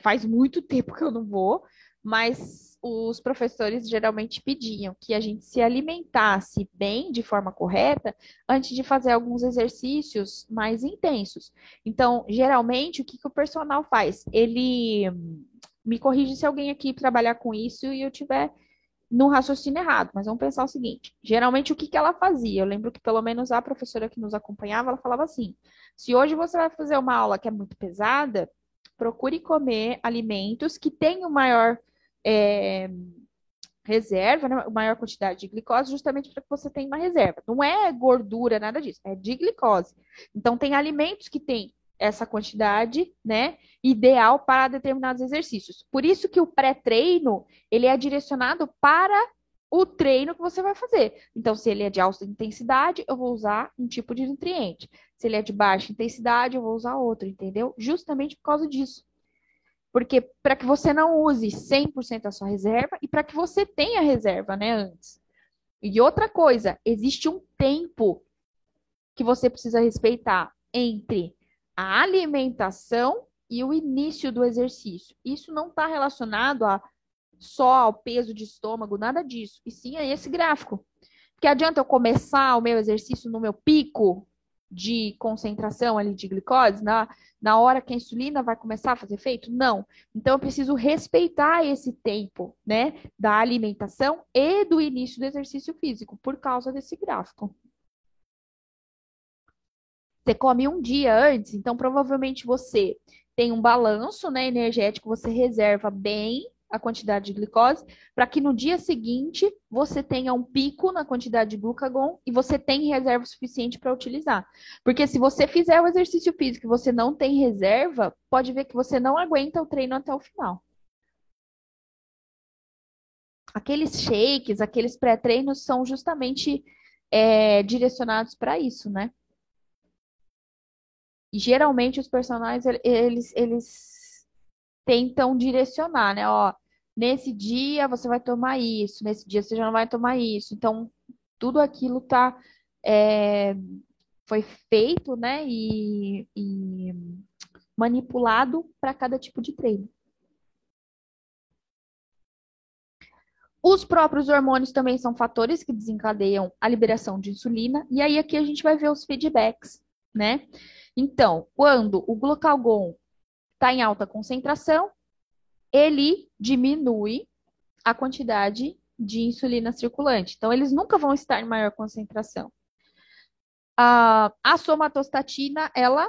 faz muito tempo que eu não vou, mas os professores geralmente pediam que a gente se alimentasse bem, de forma correta, antes de fazer alguns exercícios mais intensos. Então, geralmente, o que que o personal faz? Ele me corrige se alguém aqui trabalhar com isso e eu tiver no raciocínio errado, mas vamos pensar o seguinte: geralmente o que que ela fazia? Eu lembro que pelo menos a professora que nos acompanhava, ela falava assim: se hoje você vai fazer uma aula que é muito pesada, procure comer alimentos que tenham maior reserva, né, maior quantidade de glicose, justamente para que você tenha uma reserva. Não é gordura, nada disso, é de glicose. Então, tem alimentos que têm essa quantidade, né, ideal para determinados exercícios. Por isso que o pré-treino, ele é direcionado para o treino que você vai fazer. Então, se ele é de alta intensidade, eu vou usar um tipo de nutriente. Se ele é de baixa intensidade, eu vou usar outro, entendeu? Justamente por causa disso. Porque para que você não use 100% a sua reserva e para que você tenha reserva, né, antes. E outra coisa, existe um tempo que você precisa respeitar entre a alimentação e o início do exercício. Isso não está relacionado só ao peso de estômago, nada disso, e sim a esse gráfico. Porque adianta eu começar o meu exercício no meu pico de concentração ali de glicose, na hora que a insulina vai começar a fazer efeito? Não. Então eu preciso respeitar esse tempo, né, da alimentação e do início do exercício físico, por causa desse gráfico. Você come um dia antes, então provavelmente você tem um balanço, né, energético, você reserva bem a quantidade de glicose, para que no dia seguinte você tenha um pico na quantidade de glucagon e você tem reserva suficiente para utilizar. Porque se você fizer o exercício físico e você não tem reserva, pode ver que você não aguenta o treino até o final. Aqueles shakes, aqueles pré-treinos são justamente direcionados para isso, né? E geralmente os personagens, eles tentam direcionar, né? Ó, nesse dia você vai tomar isso, nesse dia você já não vai tomar isso. Então, tudo aquilo é, foi feito, né? E manipulado para cada tipo de treino. Os próprios hormônios também são fatores que desencadeiam a liberação de insulina. E aí aqui a gente vai ver os feedbacks, né? Então, quando o glucagon está em alta concentração, ele diminui a quantidade de insulina circulante. Então, eles nunca vão estar em maior concentração. A somatostatina, ela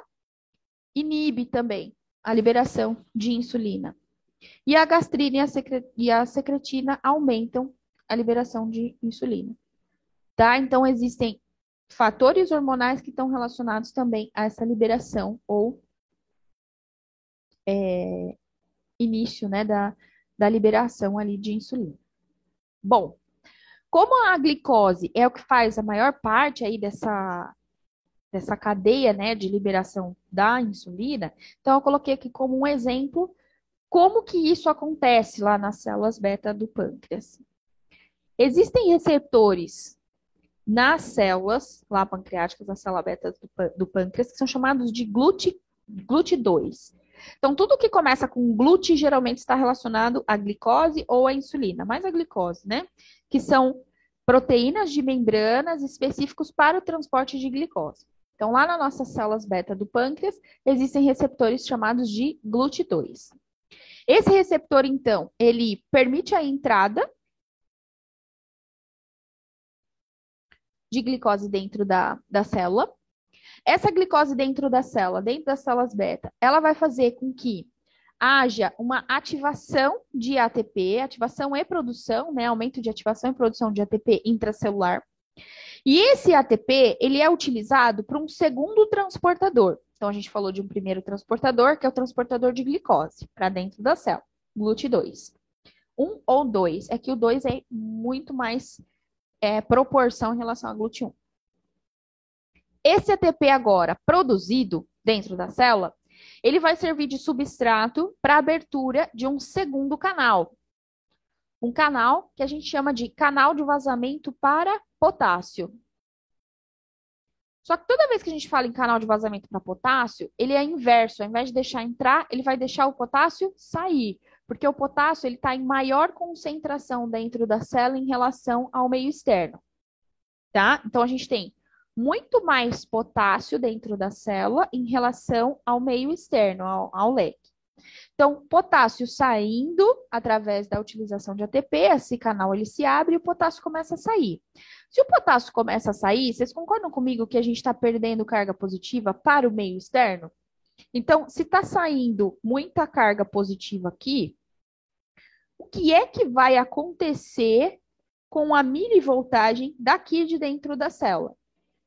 inibe também a liberação de insulina. E a gastrina e a secretina aumentam a liberação de insulina. Tá? Então, existem fatores hormonais que estão relacionados também a essa liberação ou início, né, da liberação ali de insulina. Bom, como a glicose é o que faz a maior parte aí dessa cadeia, né, de liberação da insulina, então eu coloquei aqui como um exemplo como que isso acontece lá nas células beta do pâncreas. Existem receptores nas células lá pancreáticas, na célula beta do pâncreas, que são chamados de GLUT2. Então, tudo que começa com GLUT geralmente está relacionado à glicose ou à insulina, mais a glicose, né? Que são proteínas de membranas específicos para o transporte de glicose. Então, lá nas nossas células beta do pâncreas, existem receptores chamados de GLUT2. Esse receptor, então, ele permite a entrada de glicose dentro da célula. Essa glicose dentro da célula, dentro das células beta, ela vai fazer com que haja uma ativação de ATP, ativação e produção, né? Aumento de ativação e produção de ATP intracelular. E esse ATP, ele é utilizado para um segundo transportador. Então, a gente falou de um primeiro transportador, que é o transportador de glicose, para dentro da célula, GLUT2. 1 ou 2, é que o 2 é muito mais proporção em relação ao GLUT1. Esse ATP agora produzido dentro da célula, ele vai servir de substrato para a abertura de um segundo canal. Um canal que a gente chama de canal de vazamento para potássio. Só que toda vez que a gente fala em canal de vazamento para potássio, ele é inverso. Ao invés de deixar entrar, ele vai deixar o potássio sair. Porque o potássio ele está em maior concentração dentro da célula em relação ao meio externo. Tá? Então, a gente tem muito mais potássio dentro da célula em relação ao meio externo, ao leque. Então, potássio saindo através da utilização de ATP, esse canal ele se abre e o potássio começa a sair. Se o potássio começa a sair, vocês concordam comigo que a gente está perdendo carga positiva para o meio externo? Então, se está saindo muita carga positiva aqui, O que é que vai acontecer com a milivoltagem daqui de dentro da célula?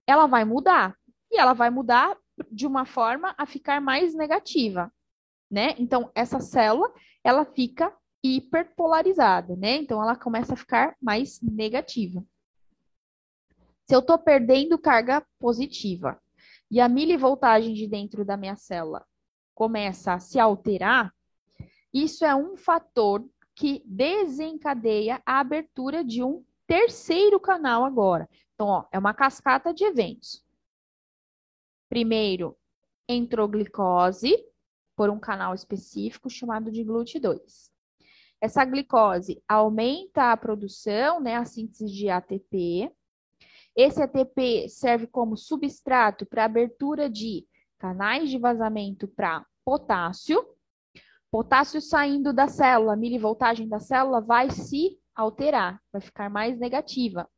Ela vai mudar. E ela vai mudar de uma forma a ficar mais negativa, né? Então, essa célula, ela fica hiperpolarizada, né? Então, ela começa a ficar mais negativa. Se eu estou perdendo carga positiva e a milivoltagem de dentro da minha célula começa a se alterar, isso é um fator que desencadeia a abertura de um terceiro canal agora. Então, ó, é uma cascata de eventos. Primeiro, entrou glicose por um canal específico chamado de GLUT2. Essa glicose aumenta a produção, né, a síntese de ATP. Esse ATP serve como substrato para abertura de canais de vazamento para potássio. Potássio saindo da célula, a milivoltagem da célula vai se alterar, vai ficar mais negativa.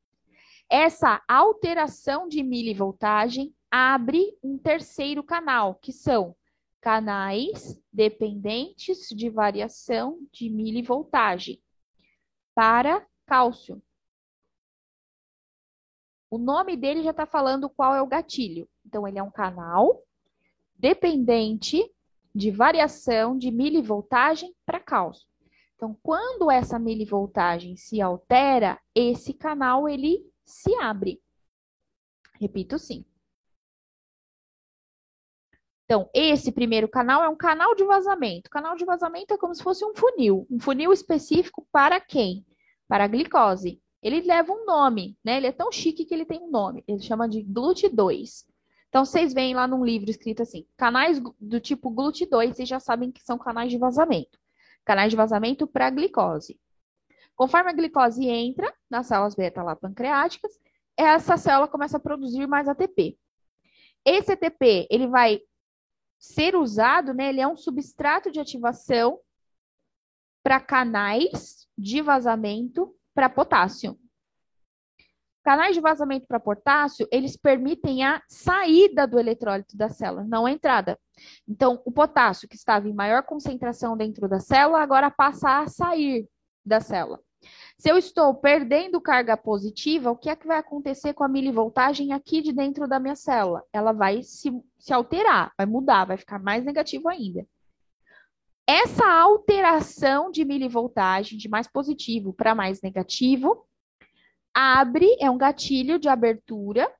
Essa alteração de milivoltagem abre um terceiro canal, que são canais dependentes de variação de milivoltagem para cálcio. O nome dele já está falando qual é o gatilho. Então, ele é um canal dependente de variação de milivoltagem para cálcio. Então, quando essa milivoltagem se altera, esse canal ele se abre. Repito, sim. Então, esse primeiro canal é um canal de vazamento. O canal de vazamento é como se fosse um funil específico para quem? Para a glicose. Ele leva um nome, né? Ele é tão chique que ele tem um nome. Ele chama de GLUT2. Então, vocês veem lá num livro escrito assim, canais do tipo GLUT2, vocês já sabem que são canais de vazamento. Canais de vazamento para a glicose. Conforme a glicose entra nas células beta lá pancreáticas, essa célula começa a produzir mais ATP. Esse ATP, ele vai ser usado, né? Ele é um substrato de ativação para canais de vazamento para potássio. Canais de vazamento para potássio, eles permitem a saída do eletrólito da célula, não a entrada. Então, o potássio, que estava em maior concentração dentro da célula, agora passa a sair da célula. Se eu estou perdendo carga positiva, o que é que vai acontecer com a milivoltagem aqui de dentro da minha célula? Ela vai se alterar, vai mudar, vai ficar mais negativo ainda. Essa alteração de milivoltagem, de mais positivo para mais negativo, é um gatilho de abertura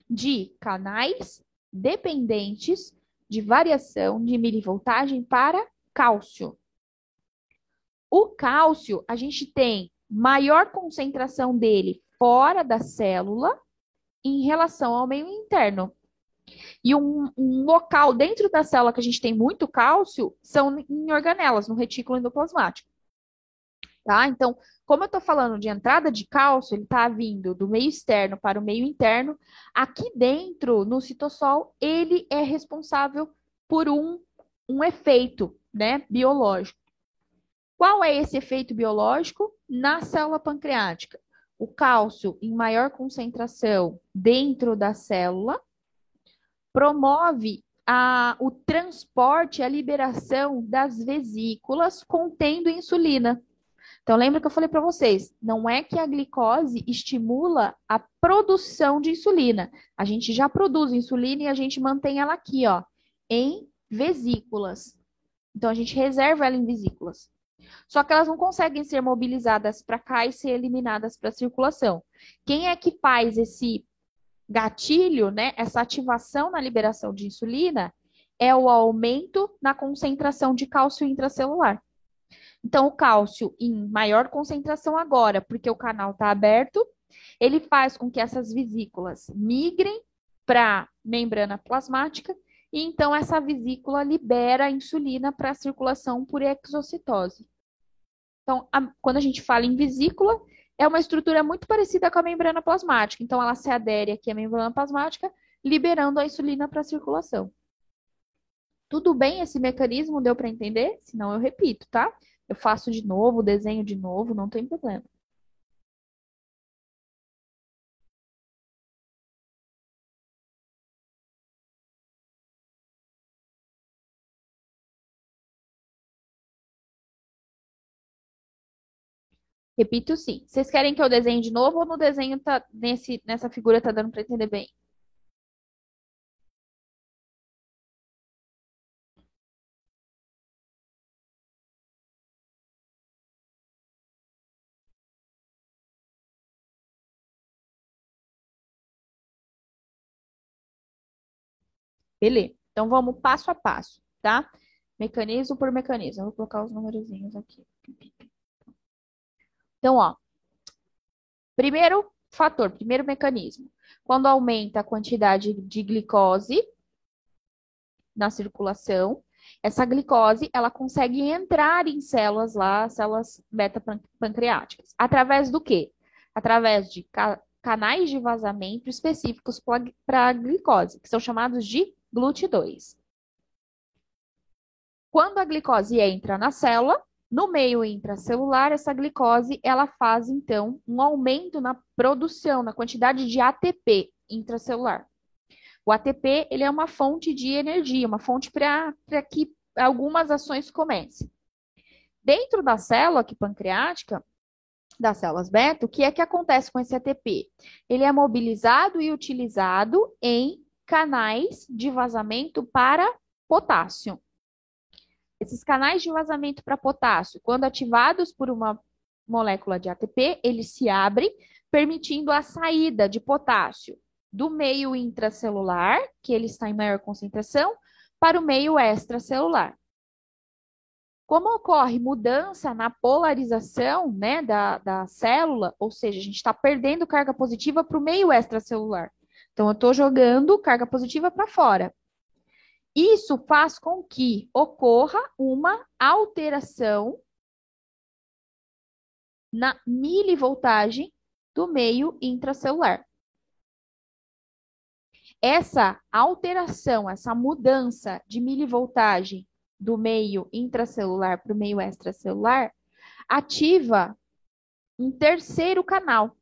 de canais dependentes de variação de milivoltagem para cálcio. O cálcio, a gente tem maior concentração dele fora da célula em relação ao meio interno. E um local dentro da célula que a gente tem muito cálcio são em organelas, no retículo endoplasmático. Tá? Então, como eu estou falando de entrada de cálcio, ele está vindo do meio externo para o meio interno. Aqui dentro, no citossol, ele é responsável por um efeito, né, biológico. Qual é esse efeito biológico? Na célula pancreática. O cálcio em maior concentração dentro da célula promove o transporte, a liberação das vesículas contendo insulina. Então, lembra que eu falei para vocês, não é que a glicose estimula a produção de insulina. A gente já produz insulina e a gente mantém ela aqui, ó, em vesículas. Então, a gente reserva ela em vesículas. Só que elas não conseguem ser mobilizadas para cá e ser eliminadas para a circulação. Quem é que faz esse gatilho, né, essa ativação na liberação de insulina, é o aumento na concentração de cálcio intracelular. Então, o cálcio em maior concentração agora, porque o canal está aberto, ele faz com que essas vesículas migrem para a membrana plasmática e então essa vesícula libera a insulina para a circulação por exocitose. Então, quando a gente fala em vesícula, é uma estrutura muito parecida com a membrana plasmática. Então, ela se adere aqui à membrana plasmática, liberando a insulina para a circulação. Tudo bem esse mecanismo? Deu para entender? Se não, eu repito, tá? Eu faço de novo, desenho de novo, não tem problema. Repito sim. Vocês querem que eu desenhe de novo ou no desenho tá, nessa figura tá dando para entender bem? Beleza. Então vamos passo a passo, tá? Mecanismo por mecanismo. Eu vou colocar os numerozinhos aqui. Então, ó, primeiro fator, primeiro mecanismo. Quando aumenta a quantidade de glicose na circulação, essa glicose, ela consegue entrar em células lá, células beta-pancreáticas. Através do quê? Através de canais de vazamento específicos para a glicose, que são chamados de GLUT2. Quando a glicose entra na célula, no meio intracelular, essa glicose, ela faz, então, um aumento na produção, na quantidade de ATP intracelular. O ATP, ele é uma fonte de energia, uma fonte para que algumas ações comecem. Dentro da célula aqui pancreática, das células beta, o que é que acontece com esse ATP? Ele é mobilizado e utilizado em canais de vazamento para potássio. Esses canais de vazamento para potássio, quando ativados por uma molécula de ATP, eles se abrem, permitindo a saída de potássio do meio intracelular, que ele está em maior concentração, para o meio extracelular. Como ocorre mudança na polarização, né, da célula, ou seja, a gente está perdendo carga positiva para o meio extracelular. Então, eu estou jogando carga positiva para fora. Isso faz com que ocorra uma alteração na milivoltagem do meio intracelular. Essa alteração, essa mudança de milivoltagem do meio intracelular para o meio extracelular ativa um terceiro canal,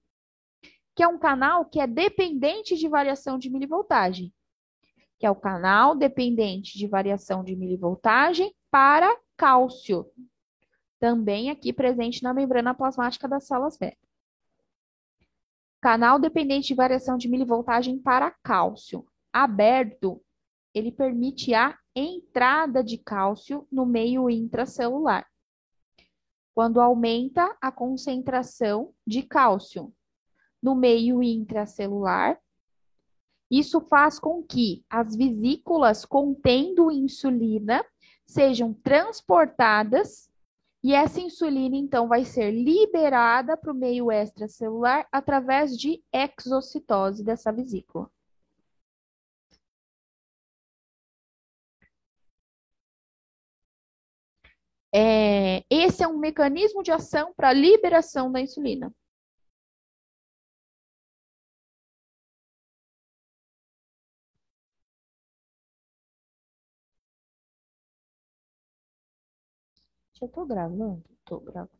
que é um canal que é dependente de variação de milivoltagem, que é o canal dependente de variação de milivoltagem para cálcio, também aqui presente na membrana plasmática das células beta. Canal dependente de variação de milivoltagem para cálcio. Aberto, ele permite a entrada de cálcio no meio intracelular. Quando aumenta a concentração de cálcio no meio intracelular, isso faz com que as vesículas contendo insulina sejam transportadas e essa insulina, então, vai ser liberada para o meio extracelular através de exocitose dessa vesícula. Esse é um mecanismo de ação para a liberação da insulina. Eu tô gravando? Tô gravando.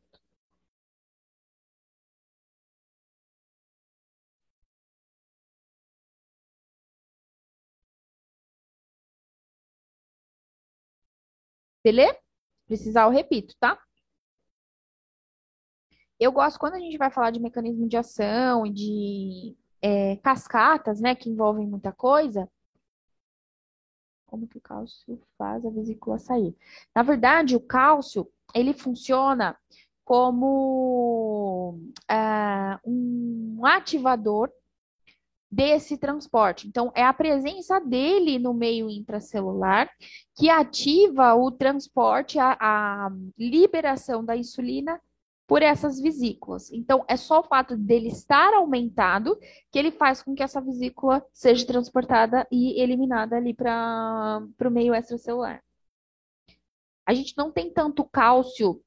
Beleza? Precisar, eu repito, tá? Eu gosto, quando a gente vai falar de mecanismo de ação e de cascatas, né, que envolvem muita coisa, como que o cálcio faz a vesícula sair? Na verdade, o cálcio, ele funciona como um ativador desse transporte. Então, é a presença dele no meio intracelular que ativa o transporte, a liberação da insulina por essas vesículas. Então, é só o fato dele estar aumentado que ele faz com que essa vesícula seja transportada e eliminada ali para o meio extracelular. A gente não tem tanto cálcio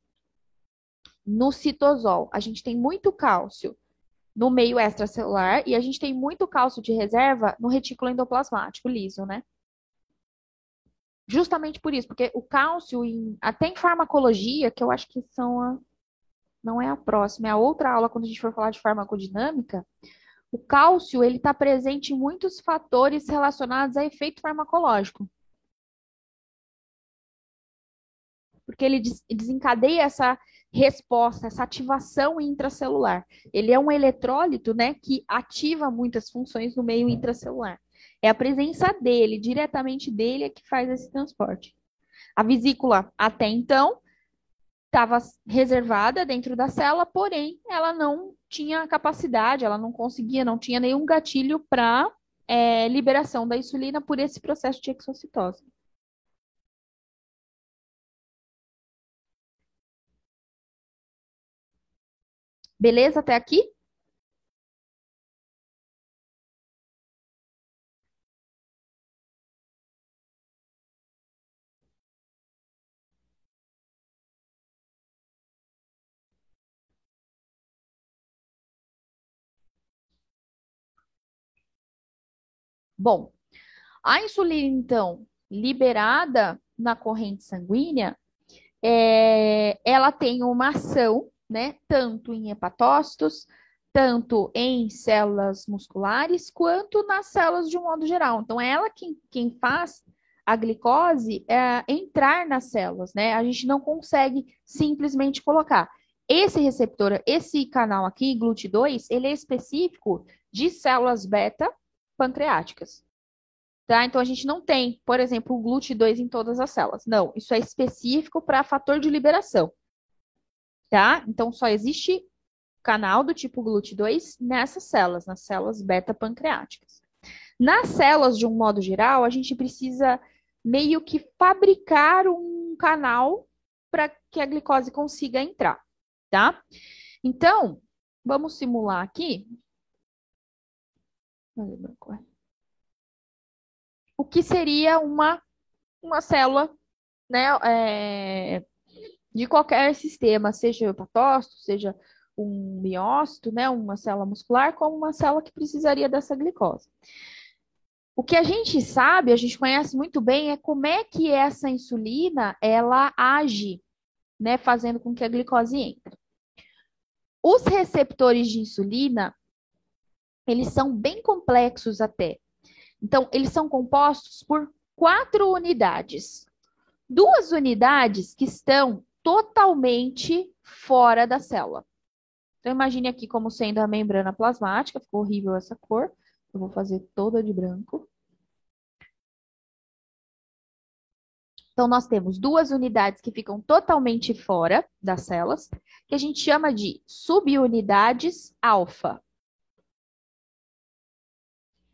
no citosol, a gente tem muito cálcio no meio extracelular e a gente tem muito cálcio de reserva no retículo endoplasmático liso, né? Justamente por isso, porque o cálcio, até em farmacologia, que eu acho que não é a próxima, é a outra aula quando a gente for falar de farmacodinâmica, o cálcio ele está presente em muitos fatores relacionados a efeito farmacológico. porque ele desencadeia essa resposta, essa ativação intracelular. Ele é um eletrólito, né, que ativa muitas funções no meio intracelular. É a presença dele, diretamente dele, é que faz esse transporte. A vesícula, até então, estava reservada dentro da célula, porém, ela não tinha capacidade, ela não conseguia, não tinha nenhum gatilho para liberação da insulina por esse processo de exocitose. Beleza até aqui? Bom, a insulina, então, liberada na corrente sanguínea, ela tem uma ação, né, tanto em hepatócitos, tanto em células musculares, quanto nas células de um modo geral. Então, é ela quem faz a glicose entrar nas células, né? A gente não consegue simplesmente colocar. Esse receptor, esse canal aqui, GLUT2, ele é específico de células beta pancreáticas. Tá? Então, a gente não tem, por exemplo, o GLUT2 em todas as células. Não, isso é específico para fator de liberação. Tá? Então, só existe canal do tipo GLUT2 nessas células, nas células beta-pancreáticas. Nas células, de um modo geral, a gente precisa meio que fabricar um canal para que a glicose consiga entrar. Tá? Então, vamos simular aqui. O que seria uma célula, né, de qualquer sistema, seja hepatócito, seja um miócito, né, uma célula muscular, como uma célula que precisaria dessa glicose. O que a gente sabe, a gente conhece muito bem, é como é que essa insulina ela age, né, fazendo com que a glicose entre. Os receptores de insulina, eles são bem complexos até. Então, eles são compostos por 4 unidades. 2 unidades que estão totalmente fora da célula. Então, imagine aqui como sendo a membrana plasmática. Ficou horrível essa cor. Eu vou fazer toda de branco. Então, nós temos 2 unidades que ficam totalmente fora das células, que a gente chama de subunidades alfa.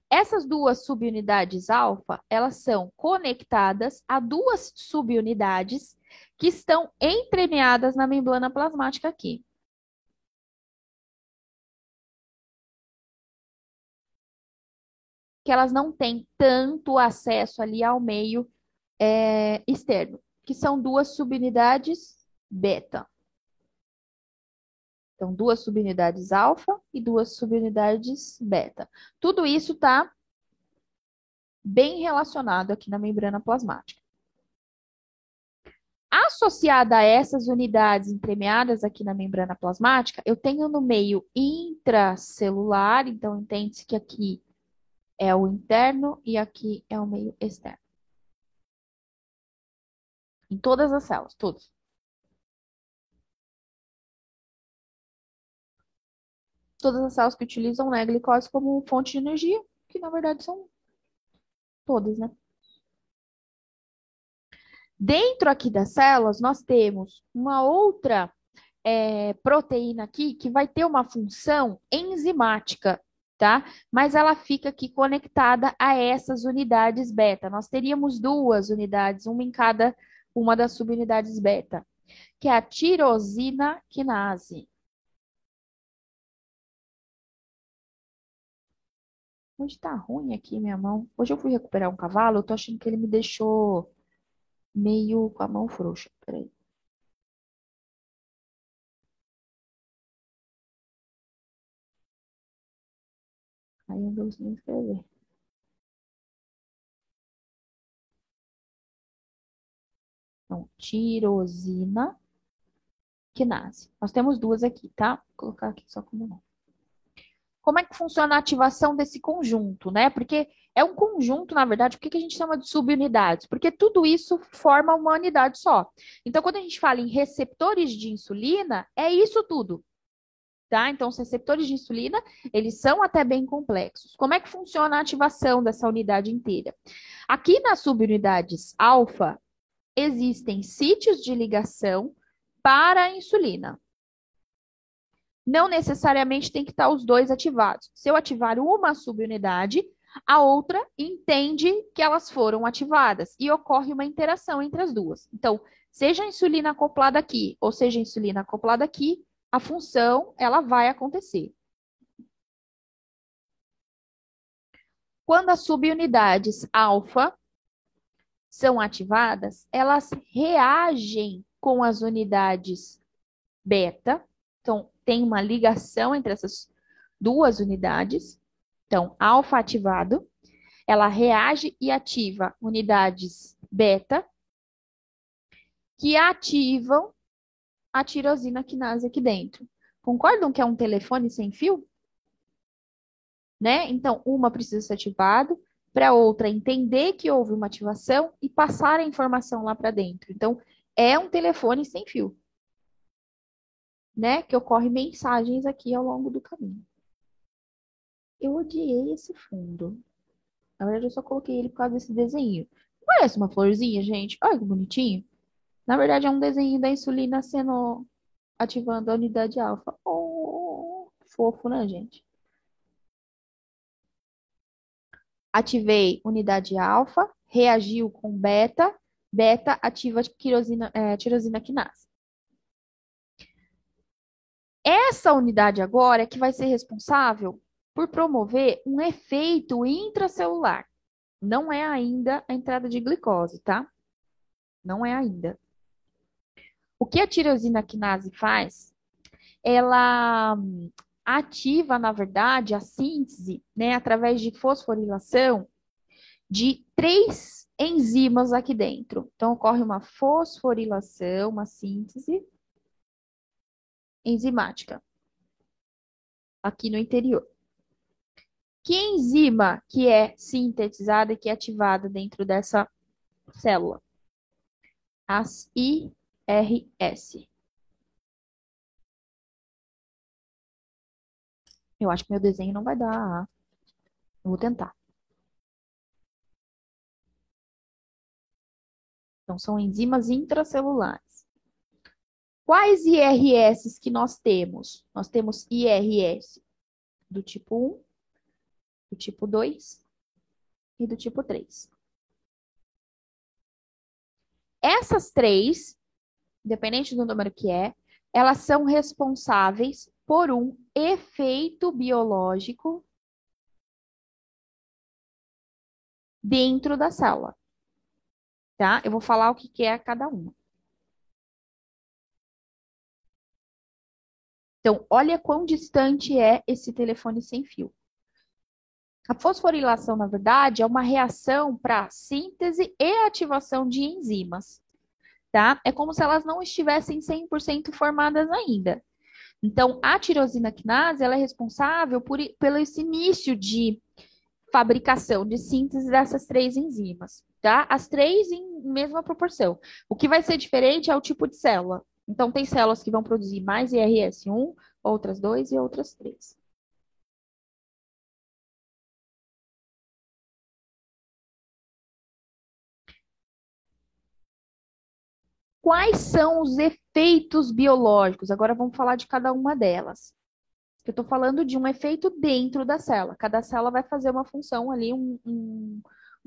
Essas 2 subunidades alfa, elas são conectadas a 2 subunidades que estão entremeadas na membrana plasmática aqui. Que elas não têm tanto acesso ali ao meio externo, que são 2 subunidades beta. Então, 2 subunidades alfa e 2 subunidades beta. Tudo isso está bem relacionado aqui na membrana plasmática. Associada a essas unidades entremeadas aqui na membrana plasmática, eu tenho no meio intracelular, então entende-se que aqui é o interno e aqui é o meio externo. Em todas as células, todas. Todas as células que utilizam, né, a glicose como fonte de energia, que na verdade são todas, né? Dentro aqui das células, nós temos uma outra proteína aqui que vai ter uma função enzimática, tá? Mas ela fica aqui conectada a essas unidades beta. Nós teríamos 2 unidades, uma em cada uma das subunidades beta, que é a tirosina quinase. Hoje tá ruim aqui minha mão. Hoje eu fui recuperar um cavalo, eu tô achando que ele me deixou meio com a mão frouxa. Peraí. Aí eu não consigo escrever. Então, tirosina quinase. Nós temos 2 aqui, tá? Vou colocar aqui só como nome. Como é que funciona a ativação desse conjunto, né? Porque É um conjunto, na verdade, por que que a gente chama de subunidades? Porque tudo isso forma uma unidade só. Então, quando a gente fala em receptores de insulina, é isso tudo. Tá? Então, os receptores de insulina, eles são até bem complexos. Como é que funciona a ativação dessa unidade inteira? Aqui nas subunidades alfa, existem sítios de ligação para a insulina. Não necessariamente tem que estar os dois ativados. Se eu ativar uma subunidade, a outra entende que elas foram ativadas e ocorre uma interação entre as duas. Então, seja a insulina acoplada aqui ou seja a insulina acoplada aqui, a função ela vai acontecer. Quando as subunidades alfa são ativadas, elas reagem com as unidades beta. Então, tem uma ligação entre essas duas unidades. Então, alfa ativado, ela reage e ativa unidades beta, que ativam a tirosina quinase aqui dentro. Concordam que é um telefone sem fio? Né? Então, uma precisa ser ativada para a outra entender que houve uma ativação e passar a informação lá para dentro. Então, é um telefone sem fio, né? Que ocorre mensagens aqui ao longo do caminho. Eu odiei esse fundo. Na verdade, eu só coloquei ele por causa desse desenho. Parece uma florzinha, gente. Olha que bonitinho. Na verdade, é um desenho da insulina sendo ativando a unidade alfa. Oh, fofo, né, gente? Ativei unidade alfa, reagiu com beta, beta ativa tirosina quinase. Essa unidade agora é que vai ser responsável por promover um efeito intracelular. Não é ainda a entrada de glicose, tá? Não é ainda. O que a tirosina quinase faz? Ela ativa, na verdade, a síntese, né, através de fosforilação de três enzimas aqui dentro. Então, ocorre uma fosforilação, uma síntese enzimática aqui no interior. Que enzima que é sintetizada e que é ativada dentro dessa célula? As IRS. Eu acho que meu desenho não vai dar. Eu vou tentar. Então, são enzimas intracelulares. Quais IRS que nós temos? Nós temos IRS do tipo 1, do tipo 2 e do tipo 3. Essas três, independente do número que é, elas são responsáveis por um efeito biológico dentro da célula, tá? Eu vou falar o que que é cada uma. Então, olha quão distante é esse telefone sem fio. A fosforilação, na verdade, é uma reação para síntese e ativação de enzimas, tá? É como se elas não estivessem 100% formadas ainda. Então, a tirosina quinase, ela é responsável pelo esse início de fabricação, de síntese dessas três enzimas, tá? As três em mesma proporção. O que vai ser diferente é o tipo de célula. Então, tem células que vão produzir mais IRS1, outras 2 e outras 3. Quais são os efeitos biológicos? Agora vamos falar de cada uma delas. Eu estou falando de um efeito dentro da célula. Cada célula vai fazer uma função ali, um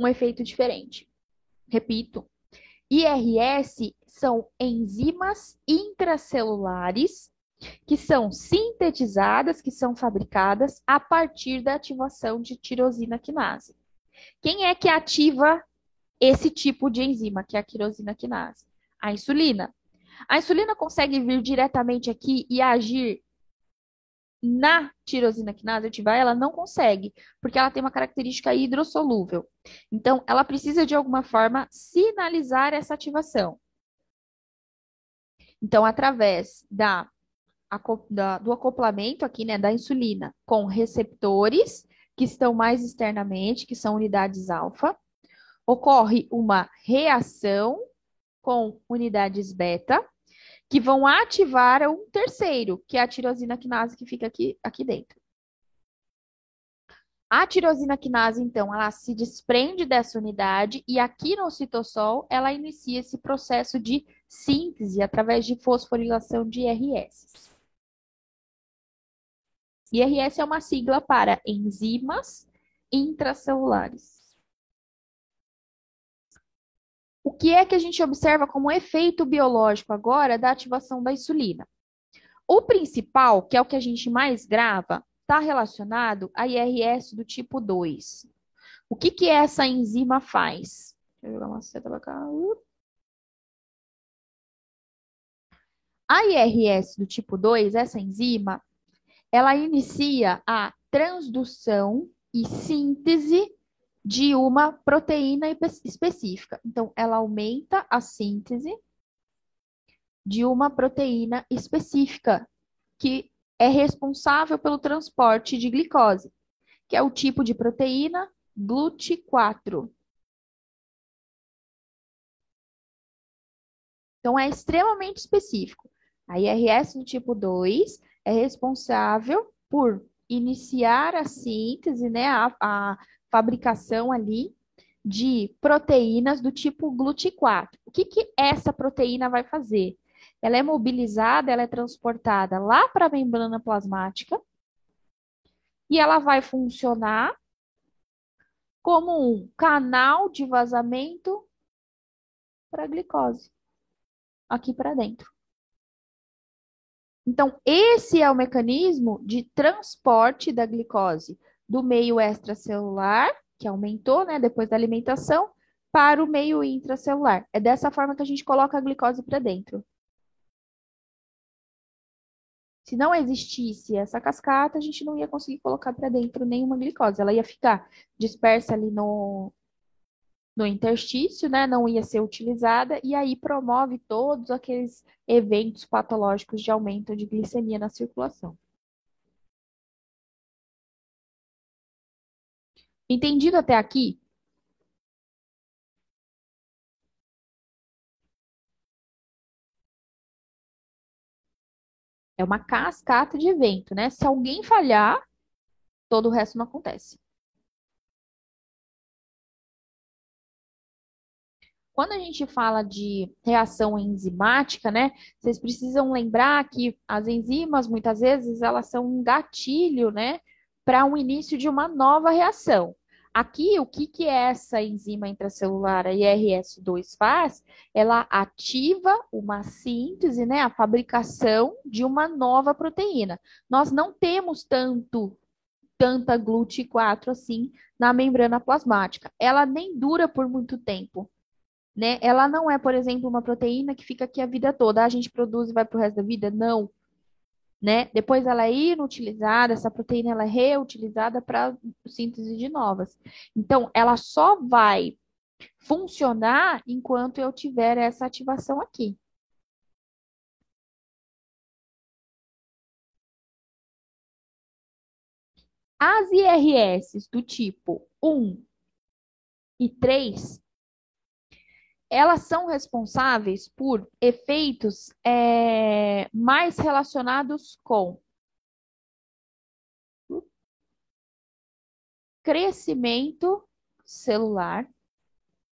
efeito diferente. Repito, IRS são enzimas intracelulares que são sintetizadas, que são fabricadas a partir da ativação de tirosina quinase. Quem é que ativa esse tipo de enzima, que é a tirosina quinase? A insulina. A insulina consegue vir diretamente aqui e agir na tirosina quinase, ativar? Ela não consegue, porque ela tem uma característica hidrossolúvel. Então, ela precisa de alguma forma sinalizar essa ativação. Então, através do acoplamento aqui, né, da insulina com receptores que estão mais externamente, que são unidades alfa. Ocorre uma reação com unidades beta, que vão ativar um terceiro, que é a tirosina quinase, que fica aqui dentro. A tirosina quinase, então, ela se desprende dessa unidade e aqui no citossol ela inicia esse processo de síntese através de fosforilação de IRS. IRS é uma sigla para enzimas intracelulares. O que é que a gente observa como efeito biológico agora da ativação da insulina? O principal, que é o que a gente mais grava, está relacionado a IRS do tipo 2. O que essa enzima faz? Deixa eu jogar uma seta pra cá. A IRS do tipo 2, essa enzima, ela inicia a transdução e síntese de uma proteína específica. Então, ela aumenta a síntese de uma proteína específica que é responsável pelo transporte de glicose, que é o tipo de proteína GLUT4. Então, é extremamente específico. A IRS do tipo 2 é responsável por iniciar a síntese, né, a fabricação ali de proteínas do tipo GLUT4. O que essa proteína vai fazer? Ela é mobilizada, ela é transportada lá para a membrana plasmática e ela vai funcionar como um canal de vazamento para a glicose aqui para dentro. Então, esse é o mecanismo de transporte da glicose do meio extracelular, que aumentou, né, depois da alimentação, para o meio intracelular. É dessa forma que a gente coloca a glicose para dentro. Se não existisse essa cascata, a gente não ia conseguir colocar para dentro nenhuma glicose. Ela ia ficar dispersa ali no interstício, né? Não ia ser utilizada, e aí promove todos aqueles eventos patológicos de aumento de glicemia na circulação. Entendido até aqui? É uma cascata de evento, né? Se alguém falhar, todo o resto não acontece. Quando a gente fala de reação enzimática, né, vocês precisam lembrar que as enzimas, muitas vezes, elas são um gatilho, né, para um início de uma nova reação. Aqui, o que é essa enzima intracelular, a IRS2, faz? Ela ativa uma síntese, né, a fabricação de uma nova proteína. Nós não temos tanta GLUT4 assim na membrana plasmática. Ela nem dura por muito tempo, né? Ela não é, por exemplo, uma proteína que fica aqui a vida toda. A gente produz e vai para o resto da vida? Não, né? Depois ela é inutilizada, essa proteína ela é reutilizada para síntese de novas. Então, ela só vai funcionar enquanto eu tiver essa ativação aqui. As IRS do tipo 1 e 3, elas são responsáveis por efeitos mais relacionados com crescimento celular.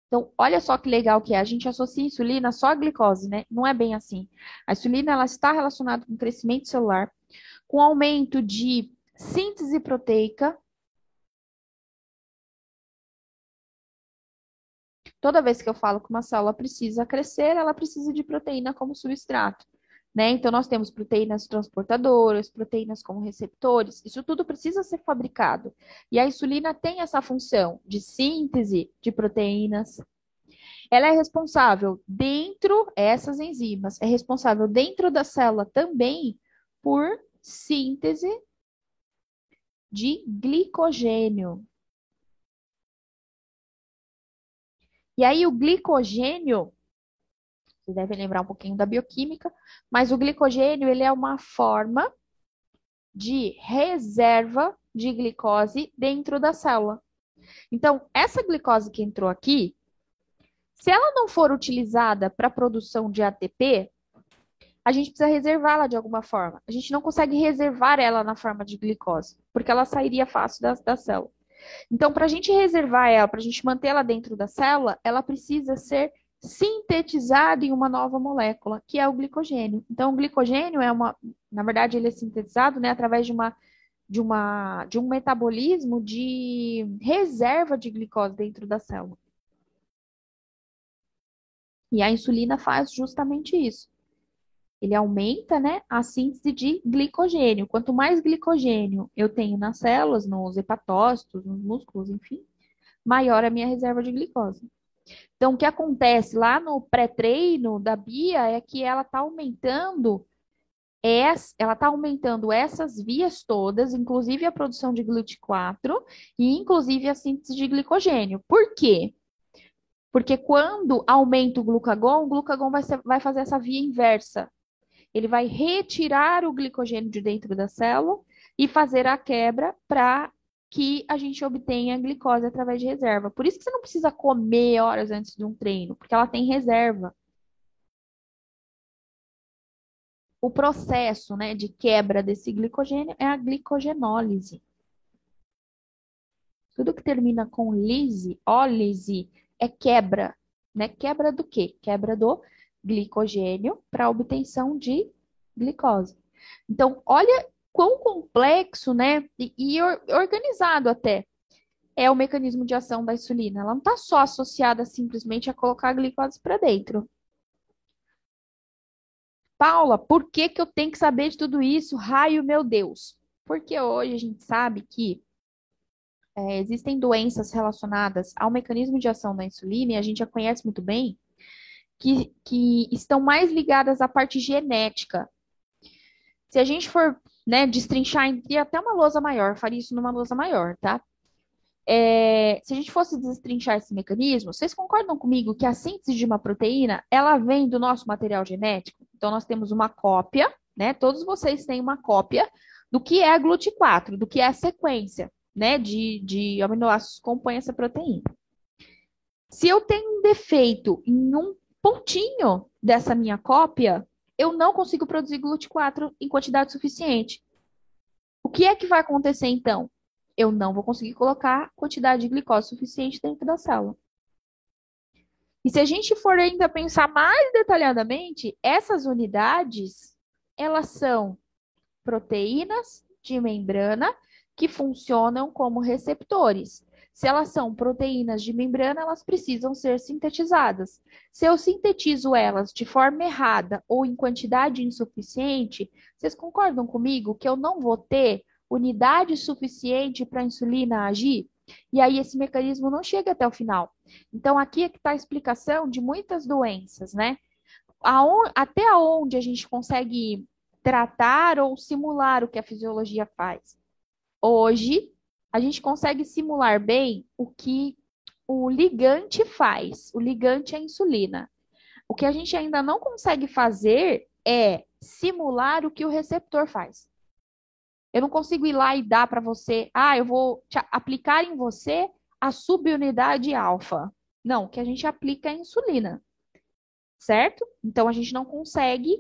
Então, olha só que legal que é. A gente associa a insulina só à glicose, né? Não é bem assim. A insulina, ela está relacionada com crescimento celular, com aumento de síntese proteica. Toda vez que eu falo que uma célula precisa crescer, ela precisa de proteína como substrato, né? Então, nós temos proteínas transportadoras, proteínas como receptores, isso tudo precisa ser fabricado. E a insulina tem essa função de síntese de proteínas. Ela é responsável essas enzimas, é responsável dentro da célula também por síntese de glicogênio. E aí o glicogênio, vocês devem lembrar um pouquinho da bioquímica, mas o glicogênio ele é uma forma de reserva de glicose dentro da célula. Então, essa glicose que entrou aqui, se ela não for utilizada para a produção de ATP, a gente precisa reservá-la de alguma forma. A gente não consegue reservar ela na forma de glicose, porque ela sairia fácil da célula. Então, para a gente reservar ela, para a gente manter ela dentro da célula, ela precisa ser sintetizada em uma nova molécula, que é o glicogênio. Então, o glicogênio na verdade, ele é sintetizado, né, através de um metabolismo de reserva de glicose dentro da célula. E a insulina faz justamente isso. Ele aumenta, né, a síntese de glicogênio. Quanto mais glicogênio eu tenho nas células, nos hepatócitos, nos músculos, enfim, maior a minha reserva de glicose. Então, o que acontece lá no pré-treino da Bia é que ela está aumentando essas vias todas, inclusive a produção de GLUT4 e inclusive a síntese de glicogênio. Por quê? Porque quando aumenta o glucagon vai fazer essa via inversa. Ele vai retirar o glicogênio de dentro da célula e fazer a quebra para que a gente obtenha a glicose através de reserva. Por isso que você não precisa comer horas antes de um treino, porque ela tem reserva. O processo, né, de quebra desse glicogênio é a glicogenólise. Tudo que termina com lise, ólise, é quebra. Né? Quebra do quê? Quebra do glicogênio para obtenção de glicose. Então, olha quão complexo, né, e organizado até é o mecanismo de ação da insulina. Ela não está só associada simplesmente a colocar a glicose para dentro. Paula, por que que eu tenho que saber de tudo isso? Raio, meu Deus. Porque hoje a gente sabe que existem doenças relacionadas ao mecanismo de ação da insulina, e a gente já conhece muito bem, que estão mais ligadas à parte genética. Se a gente for, né, destrinchar em até uma lousa maior, faria isso numa lousa maior, tá? Se a gente fosse destrinchar esse mecanismo, vocês concordam comigo que a síntese de uma proteína, ela vem do nosso material genético? Então, nós temos uma cópia, né? Todos vocês têm uma cópia do que é a GLUT4, do que é a sequência, né, de aminoácidos que compõem essa proteína. Se eu tenho um defeito em um pontinho dessa minha cópia, eu não consigo produzir GLUT4 em quantidade suficiente. O que é que vai acontecer então? Eu não vou conseguir colocar quantidade de glicose suficiente dentro da célula. E se a gente for ainda pensar mais detalhadamente, essas unidades, elas são proteínas de membrana que funcionam como receptores. Se elas são proteínas de membrana, elas precisam ser sintetizadas. Se eu sintetizo elas de forma errada ou em quantidade insuficiente, vocês concordam comigo que eu não vou ter unidade suficiente para a insulina agir? E aí esse mecanismo não chega até o final. Então aqui é que está a explicação de muitas doenças, né? Até onde a gente consegue tratar ou simular o que a fisiologia faz. Hoje, a gente consegue simular bem o que o ligante faz. O ligante é a insulina. O que a gente ainda não consegue fazer é simular o que o receptor faz. Eu não consigo ir lá e dar para você, eu vou aplicar em você a subunidade alfa. Não, o que a gente aplica é a insulina, certo? Então a gente não consegue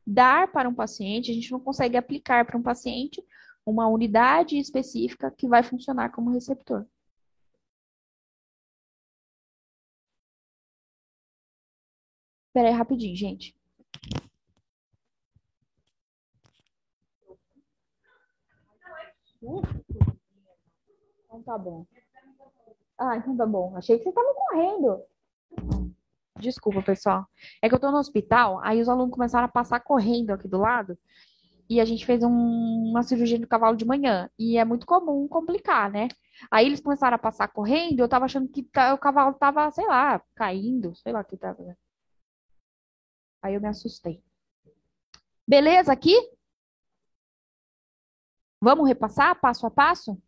dar para um paciente, a gente não consegue aplicar para um paciente uma unidade específica que vai funcionar como receptor. Espera aí rapidinho, gente. Então tá bom. Então tá bom. Achei que você estava correndo. Desculpa, pessoal. É que eu tô no hospital, aí os alunos começaram a passar correndo aqui do lado. E a gente fez uma cirurgia no cavalo de manhã. E é muito comum complicar, né? Aí eles começaram a passar correndo, eu tava achando que o cavalo tava, sei lá, caindo, sei lá o que tava, né? Aí eu me assustei. Beleza aqui? Vamos repassar passo a passo?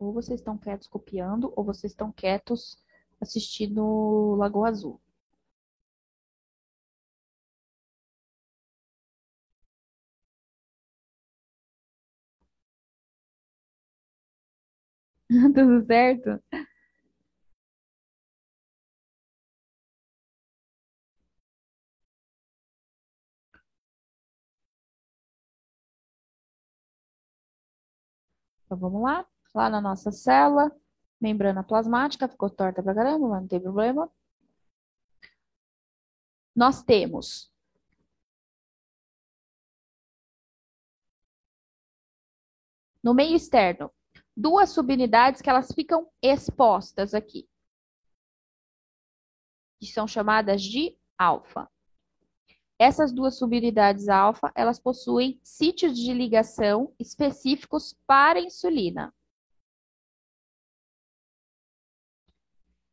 Ou vocês estão quietos copiando, ou vocês estão quietos assistindo Lagoa Azul. Tudo certo? Então vamos lá. Lá na nossa célula, membrana plasmática, ficou torta pra caramba, mas não tem problema. Nós temos no meio externo duas subunidades que elas ficam expostas aqui, que são chamadas de alfa. Essas duas subunidades alfa, elas possuem sítios de ligação específicos para a insulina.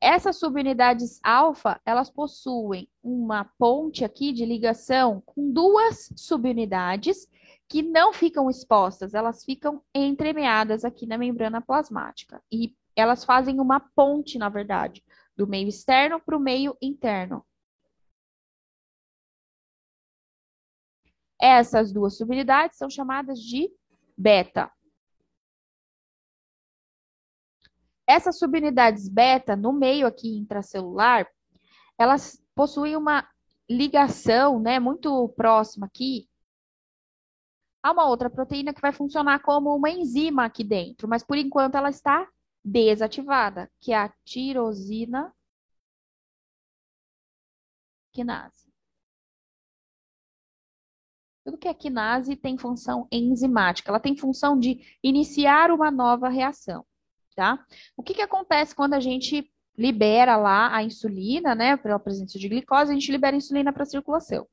Essas subunidades alfa, elas possuem uma ponte aqui de ligação com duas subunidades que não ficam expostas, elas ficam entremeadas aqui na membrana plasmática. E elas fazem uma ponte, na verdade, do meio externo para o meio interno. Essas duas subunidades são chamadas de beta. Essas subunidades beta, no meio aqui intracelular, elas possuem uma ligação, né, muito próxima aqui a uma outra proteína que vai funcionar como uma enzima aqui dentro, mas por enquanto ela está desativada, que é a tirosina quinase. Tudo que é quinase tem função enzimática, ela tem função de iniciar uma nova reação, tá? O que que acontece quando a gente libera lá a insulina, né, pela presença de glicose, a gente libera a insulina para a circulação.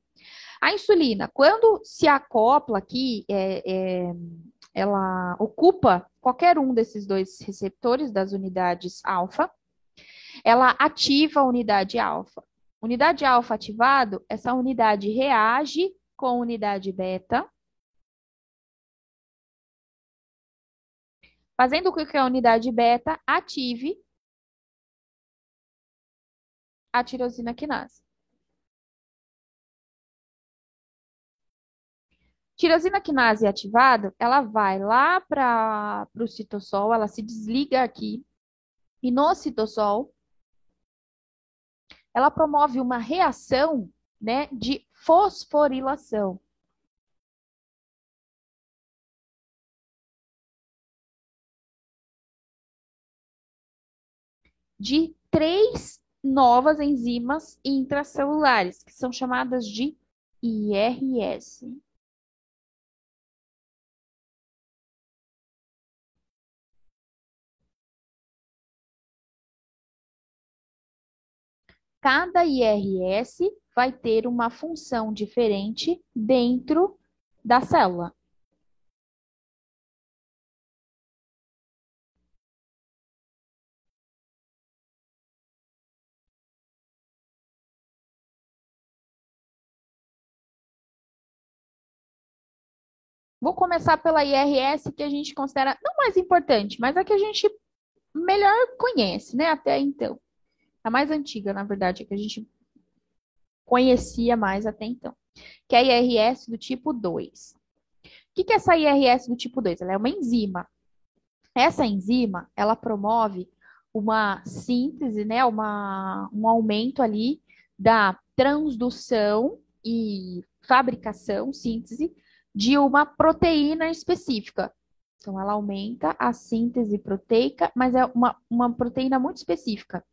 A insulina, quando se acopla aqui, ela ocupa qualquer um desses dois receptores das unidades alfa, ela ativa a unidade alfa. Unidade alfa ativado, essa unidade reage com a unidade beta, fazendo com que a unidade beta ative a tirosina quinase. Tirosina quinase ativada, ela vai lá para o citossol, ela se desliga aqui, e no citossol, ela promove uma reação, né, de fosforilação. De três novas enzimas intracelulares, que são chamadas de IRS. Cada IRS vai ter uma função diferente dentro da célula. Vou começar pela IRS, que a gente considera não mais importante, mas a que a gente melhor conhece, né? Até então. A mais antiga, na verdade, a que a gente conhecia mais até então. Que é a IRS do tipo 2. O que é essa IRS do tipo 2? Ela é uma enzima. Essa enzima, ela promove uma síntese, né, um aumento ali da transdução e fabricação, síntese, de uma proteína específica. Então, ela aumenta a síntese proteica, mas é uma proteína muito específica,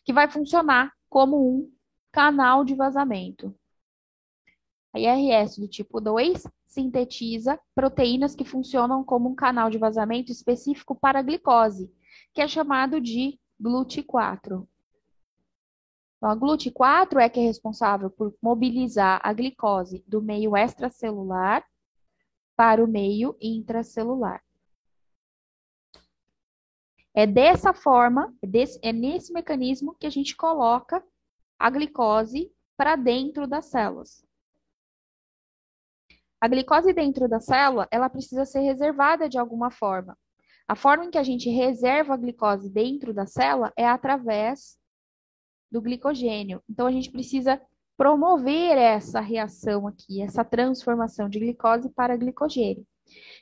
que vai funcionar como um canal de vazamento. A IRS do tipo 2 sintetiza proteínas que funcionam como um canal de vazamento específico para a glicose, que é chamado de GLUT4. Então, a GLUT4 é que é responsável por mobilizar a glicose do meio extracelular para o meio intracelular. É dessa forma, é nesse mecanismo que a gente coloca a glicose para dentro das células. A glicose dentro da célula, ela precisa ser reservada de alguma forma. A forma em que a gente reserva a glicose dentro da célula é através do glicogênio. Então, a gente precisa promover essa reação aqui, essa transformação de glicose para glicogênio.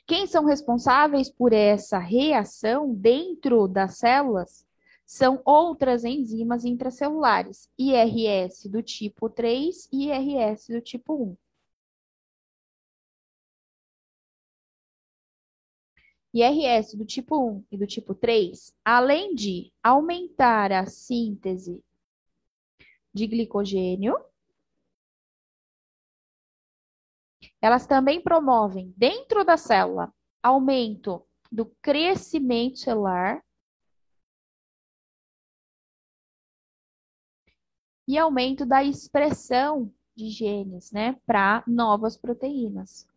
Quem são responsáveis por essa reação dentro das células são outras enzimas intracelulares, IRS do tipo 3 e IRS do tipo 1. IRS do tipo 1 e do tipo 3, além de aumentar a síntese de glicogênio, elas também promovem dentro da célula aumento do crescimento celular e aumento da expressão de genes, né, para novas proteínas.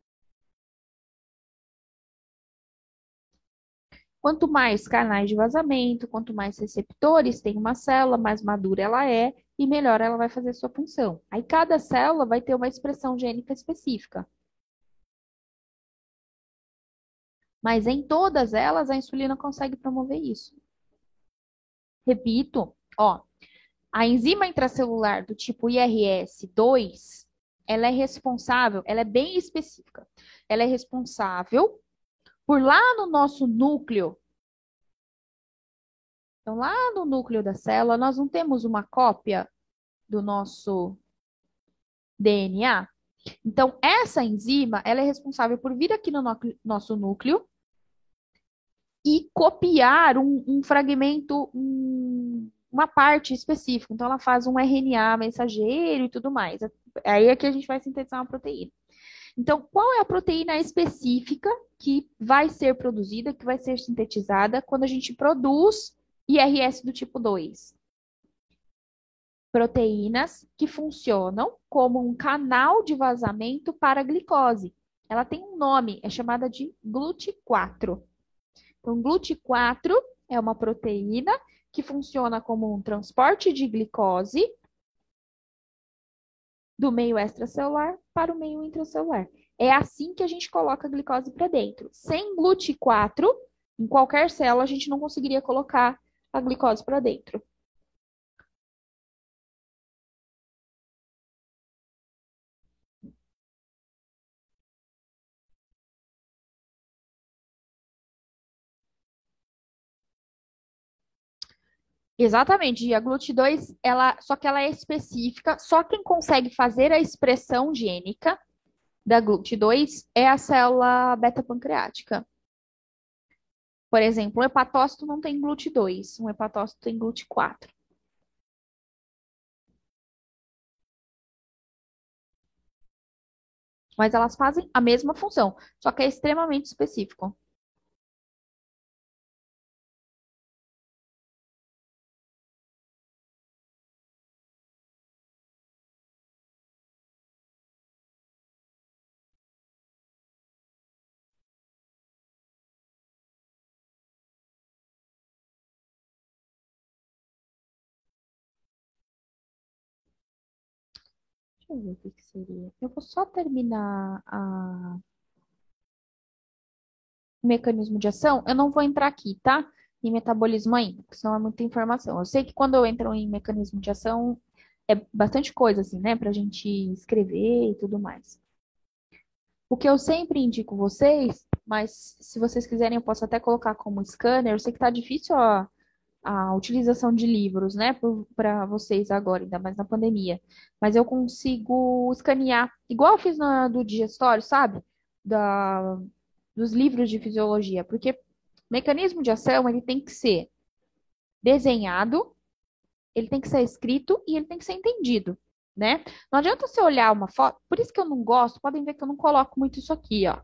Quanto mais canais de vazamento, quanto mais receptores tem uma célula, mais madura ela é e melhor ela vai fazer sua função. Aí cada célula vai ter uma expressão gênica específica. Mas em todas elas a insulina consegue promover isso. Repito, ó, a enzima intracelular do tipo IRS2, ela é responsável, ela é bem específica. Ela é responsável por lá no nosso núcleo. Então, lá no núcleo da célula, nós não temos uma cópia do nosso DNA. Então, essa enzima, ela é responsável por vir aqui no nosso núcleo e copiar um fragmento, uma parte específica. Então, ela faz um RNA mensageiro e tudo mais. Aí é que a gente vai sintetizar uma proteína. Então, qual é a proteína específica que vai ser produzida, que vai ser sintetizada quando a gente produz IRS do tipo 2? Proteínas que funcionam como um canal de vazamento para a glicose. Ela tem um nome, é chamada de GLUT4. Então, GLUT4 é uma proteína que funciona como um transporte de glicose do meio extracelular para o meio intracelular. É assim que a gente coloca a glicose para dentro. Sem GLUT4, em qualquer célula, a gente não conseguiria colocar a glicose para dentro. Exatamente, e a GLUT2, só que ela é específica, só quem consegue fazer a expressão gênica da GLUT2 é a célula beta-pancreática. Por exemplo, o hepatócito não tem GLUT2, um hepatócito tem GLUT4. Mas elas fazem a mesma função, só que é extremamente específico. Deixa eu ver o que que seria. Eu vou só terminar o mecanismo de ação. Eu não vou entrar aqui, tá? Em metabolismo ainda, porque senão é muita informação. Eu sei que quando eu entro em mecanismo de ação, é bastante coisa, assim, né? Pra gente escrever e tudo mais. O que eu sempre indico vocês, mas se vocês quiserem, eu posso até colocar como scanner. Eu sei que tá difícil a utilização de livros, né, para vocês agora, ainda mais na pandemia. Mas eu consigo escanear, igual eu fiz do digestório, sabe? Da, dos livros de fisiologia, porque mecanismo de ação, ele tem que ser desenhado, ele tem que ser escrito e ele tem que ser entendido, né? Não adianta você olhar uma foto, por isso que eu não gosto, podem ver que eu não coloco muito isso aqui, ó,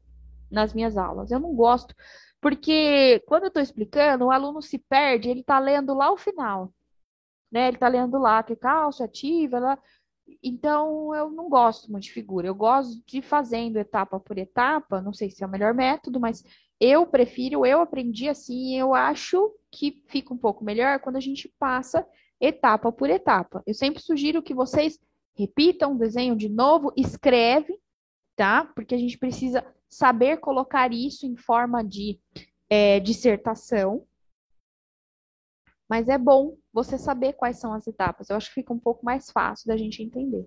nas minhas aulas. Eu não gosto, porque quando eu estou explicando, o aluno se perde, ele está lendo lá o final, né? Ele está lendo lá que cálcio ativa, lá. Então eu não gosto muito de figura. Eu gosto de ir fazendo etapa por etapa. Não sei se é o melhor método, mas eu prefiro, eu aprendi assim, eu acho que fica um pouco melhor quando a gente passa etapa por etapa. Eu sempre sugiro que vocês repitam o desenho de novo, escreve, tá? Porque a gente precisa saber colocar isso em forma de dissertação, mas é bom você saber quais são as etapas. Eu acho que fica um pouco mais fácil da gente entender.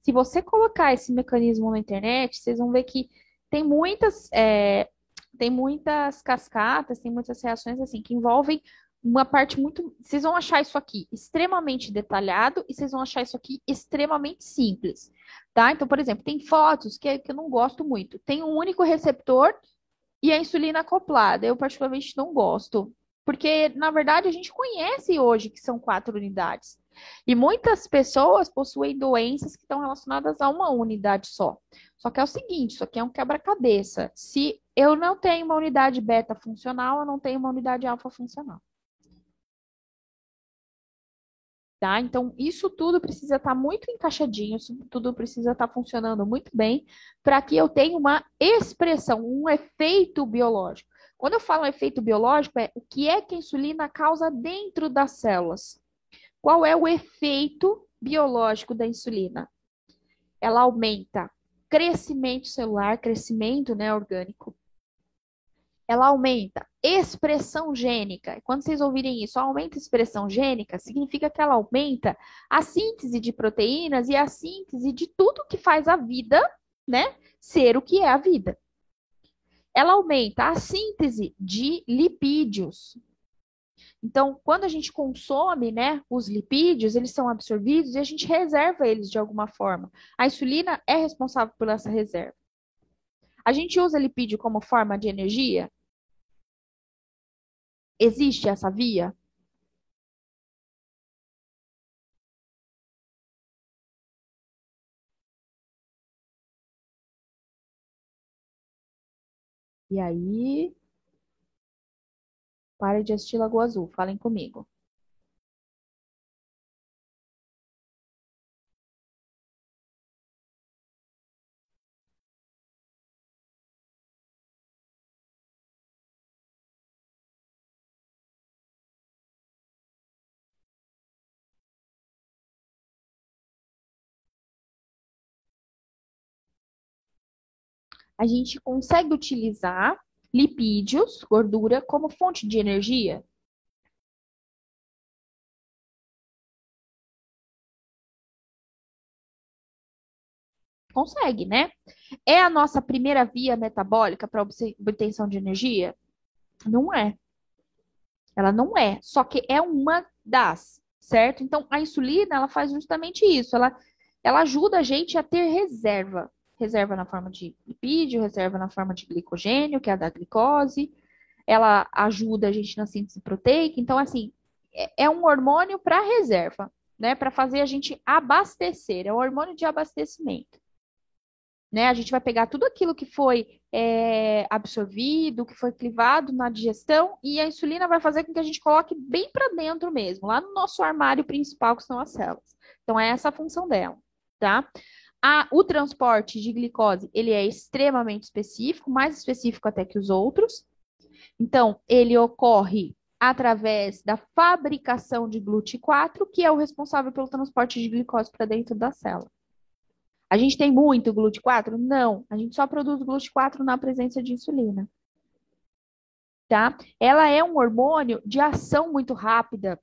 Se você colocar esse mecanismo na internet, vocês vão ver que tem tem muitas cascatas, tem muitas reações assim que envolvem uma parte muito. Vocês vão achar isso aqui extremamente detalhado e vocês vão achar isso aqui extremamente simples, tá? Então, por exemplo, tem fotos que eu não gosto muito. Tem um único receptor e a insulina acoplada. Eu particularmente não gosto, porque na verdade a gente conhece hoje que são 4 unidades. E muitas pessoas possuem doenças que estão relacionadas a uma unidade só. Só que é o seguinte, isso aqui é um quebra-cabeça. Se eu não tenho uma unidade beta funcional, eu não tenho uma unidade alfa funcional. Tá? Então, isso tudo precisa estar muito encaixadinho, isso tudo precisa estar funcionando muito bem para que eu tenha uma expressão, um efeito biológico. Quando eu falo efeito biológico, é o que é que a insulina causa dentro das células. Qual é o efeito biológico da insulina? Ela aumenta crescimento celular, crescimento, né, orgânico. Ela aumenta expressão gênica. Quando vocês ouvirem isso, aumenta expressão gênica, significa que ela aumenta a síntese de proteínas e a síntese de tudo que faz a vida, né, ser o que é a vida. Ela aumenta a síntese de lipídios. Então, quando a gente consome, né, os lipídios, eles são absorvidos e a gente reserva eles de alguma forma. A insulina é responsável por essa reserva. A gente usa lipídio como forma de energia? Existe essa via? E aí, pare de assistir Lagoa Azul, falem comigo. A gente consegue utilizar lipídios, gordura, como fonte de energia? Consegue, né? É a nossa primeira via metabólica para obtenção de energia? Não é. Ela não é. Só que é uma das, certo? Então, a insulina, ela faz justamente isso. Ela ajuda a gente a ter reserva. Reserva na forma de lipídio, reserva na forma de glicogênio, que é a da glicose. Ela ajuda a gente na síntese proteica. Então, assim, é um hormônio para reserva, né? Para fazer a gente abastecer. É um hormônio de abastecimento. Né? A gente vai pegar tudo aquilo que foi absorvido, que foi clivado na digestão, e a insulina vai fazer com que a gente coloque bem para dentro mesmo, lá no nosso armário principal, que são as células. Então, é essa a função dela, tá? O transporte de glicose, ele é extremamente específico, mais específico até que os outros. Então, ele ocorre através da fabricação de GLUT4, que é o responsável pelo transporte de glicose para dentro da célula. A gente tem muito GLUT4? Não. A gente só produz GLUT4 na presença de insulina. Tá? Ela é um hormônio de ação muito rápida,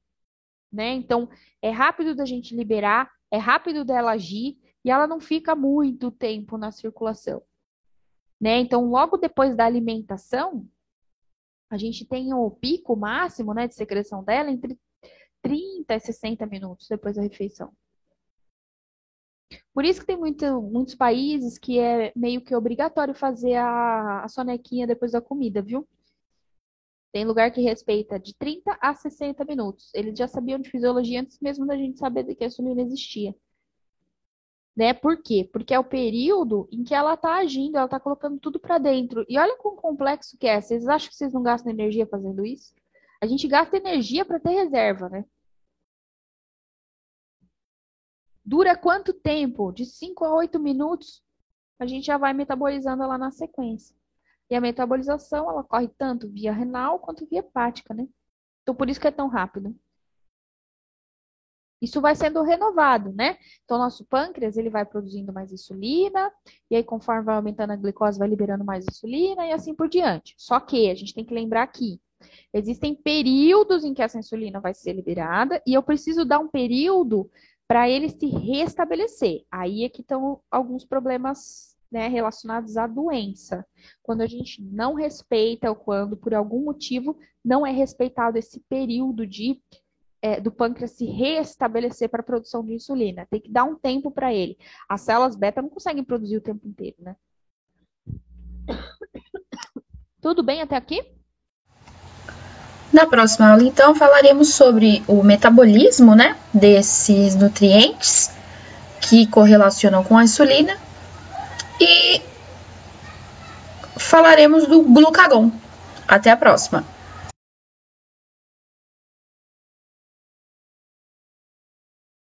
né? Então, é rápido da gente liberar, é rápido dela agir e ela não fica muito tempo na circulação, né? Então, logo depois da alimentação, a gente tem o pico máximo, né, de secreção dela entre 30 e 60 minutos depois da refeição. Por isso que tem muitos países que é meio que obrigatório fazer a sonequinha depois da comida, viu? Tem lugar que respeita de 30 a 60 minutos. Eles já sabiam de fisiologia antes mesmo da gente saber que a insulina existia. Né? Por quê? Porque é o período em que ela está agindo, ela está colocando tudo para dentro. E olha quão complexo que é. Vocês acham que vocês não gastam energia fazendo isso? A gente gasta energia para ter reserva, né? Dura quanto tempo? De 5 a 8 minutos, a gente já vai metabolizando ela na sequência. E a metabolização, ela corre tanto via renal quanto via hepática, né? Então, por isso que é tão rápido. Isso vai sendo renovado, né? Então, nosso pâncreas, ele vai produzindo mais insulina, e aí, conforme vai aumentando a glicose, vai liberando mais insulina, e assim por diante. Só que a gente tem que lembrar que existem períodos em que essa insulina vai ser liberada, e eu preciso dar um período para ele se restabelecer. Aí é que estão alguns problemas, né, relacionados à doença. Quando a gente não respeita ou quando, por algum motivo, não é respeitado esse período do pâncreas se restabelecer para a produção de insulina. Tem que dar um tempo para ele. As células beta não conseguem produzir o tempo inteiro, né? Tudo bem até aqui? Na próxima aula, então, falaremos sobre o metabolismo, né, desses nutrientes que correlacionam com a insulina e falaremos do glucagon. Até a próxima!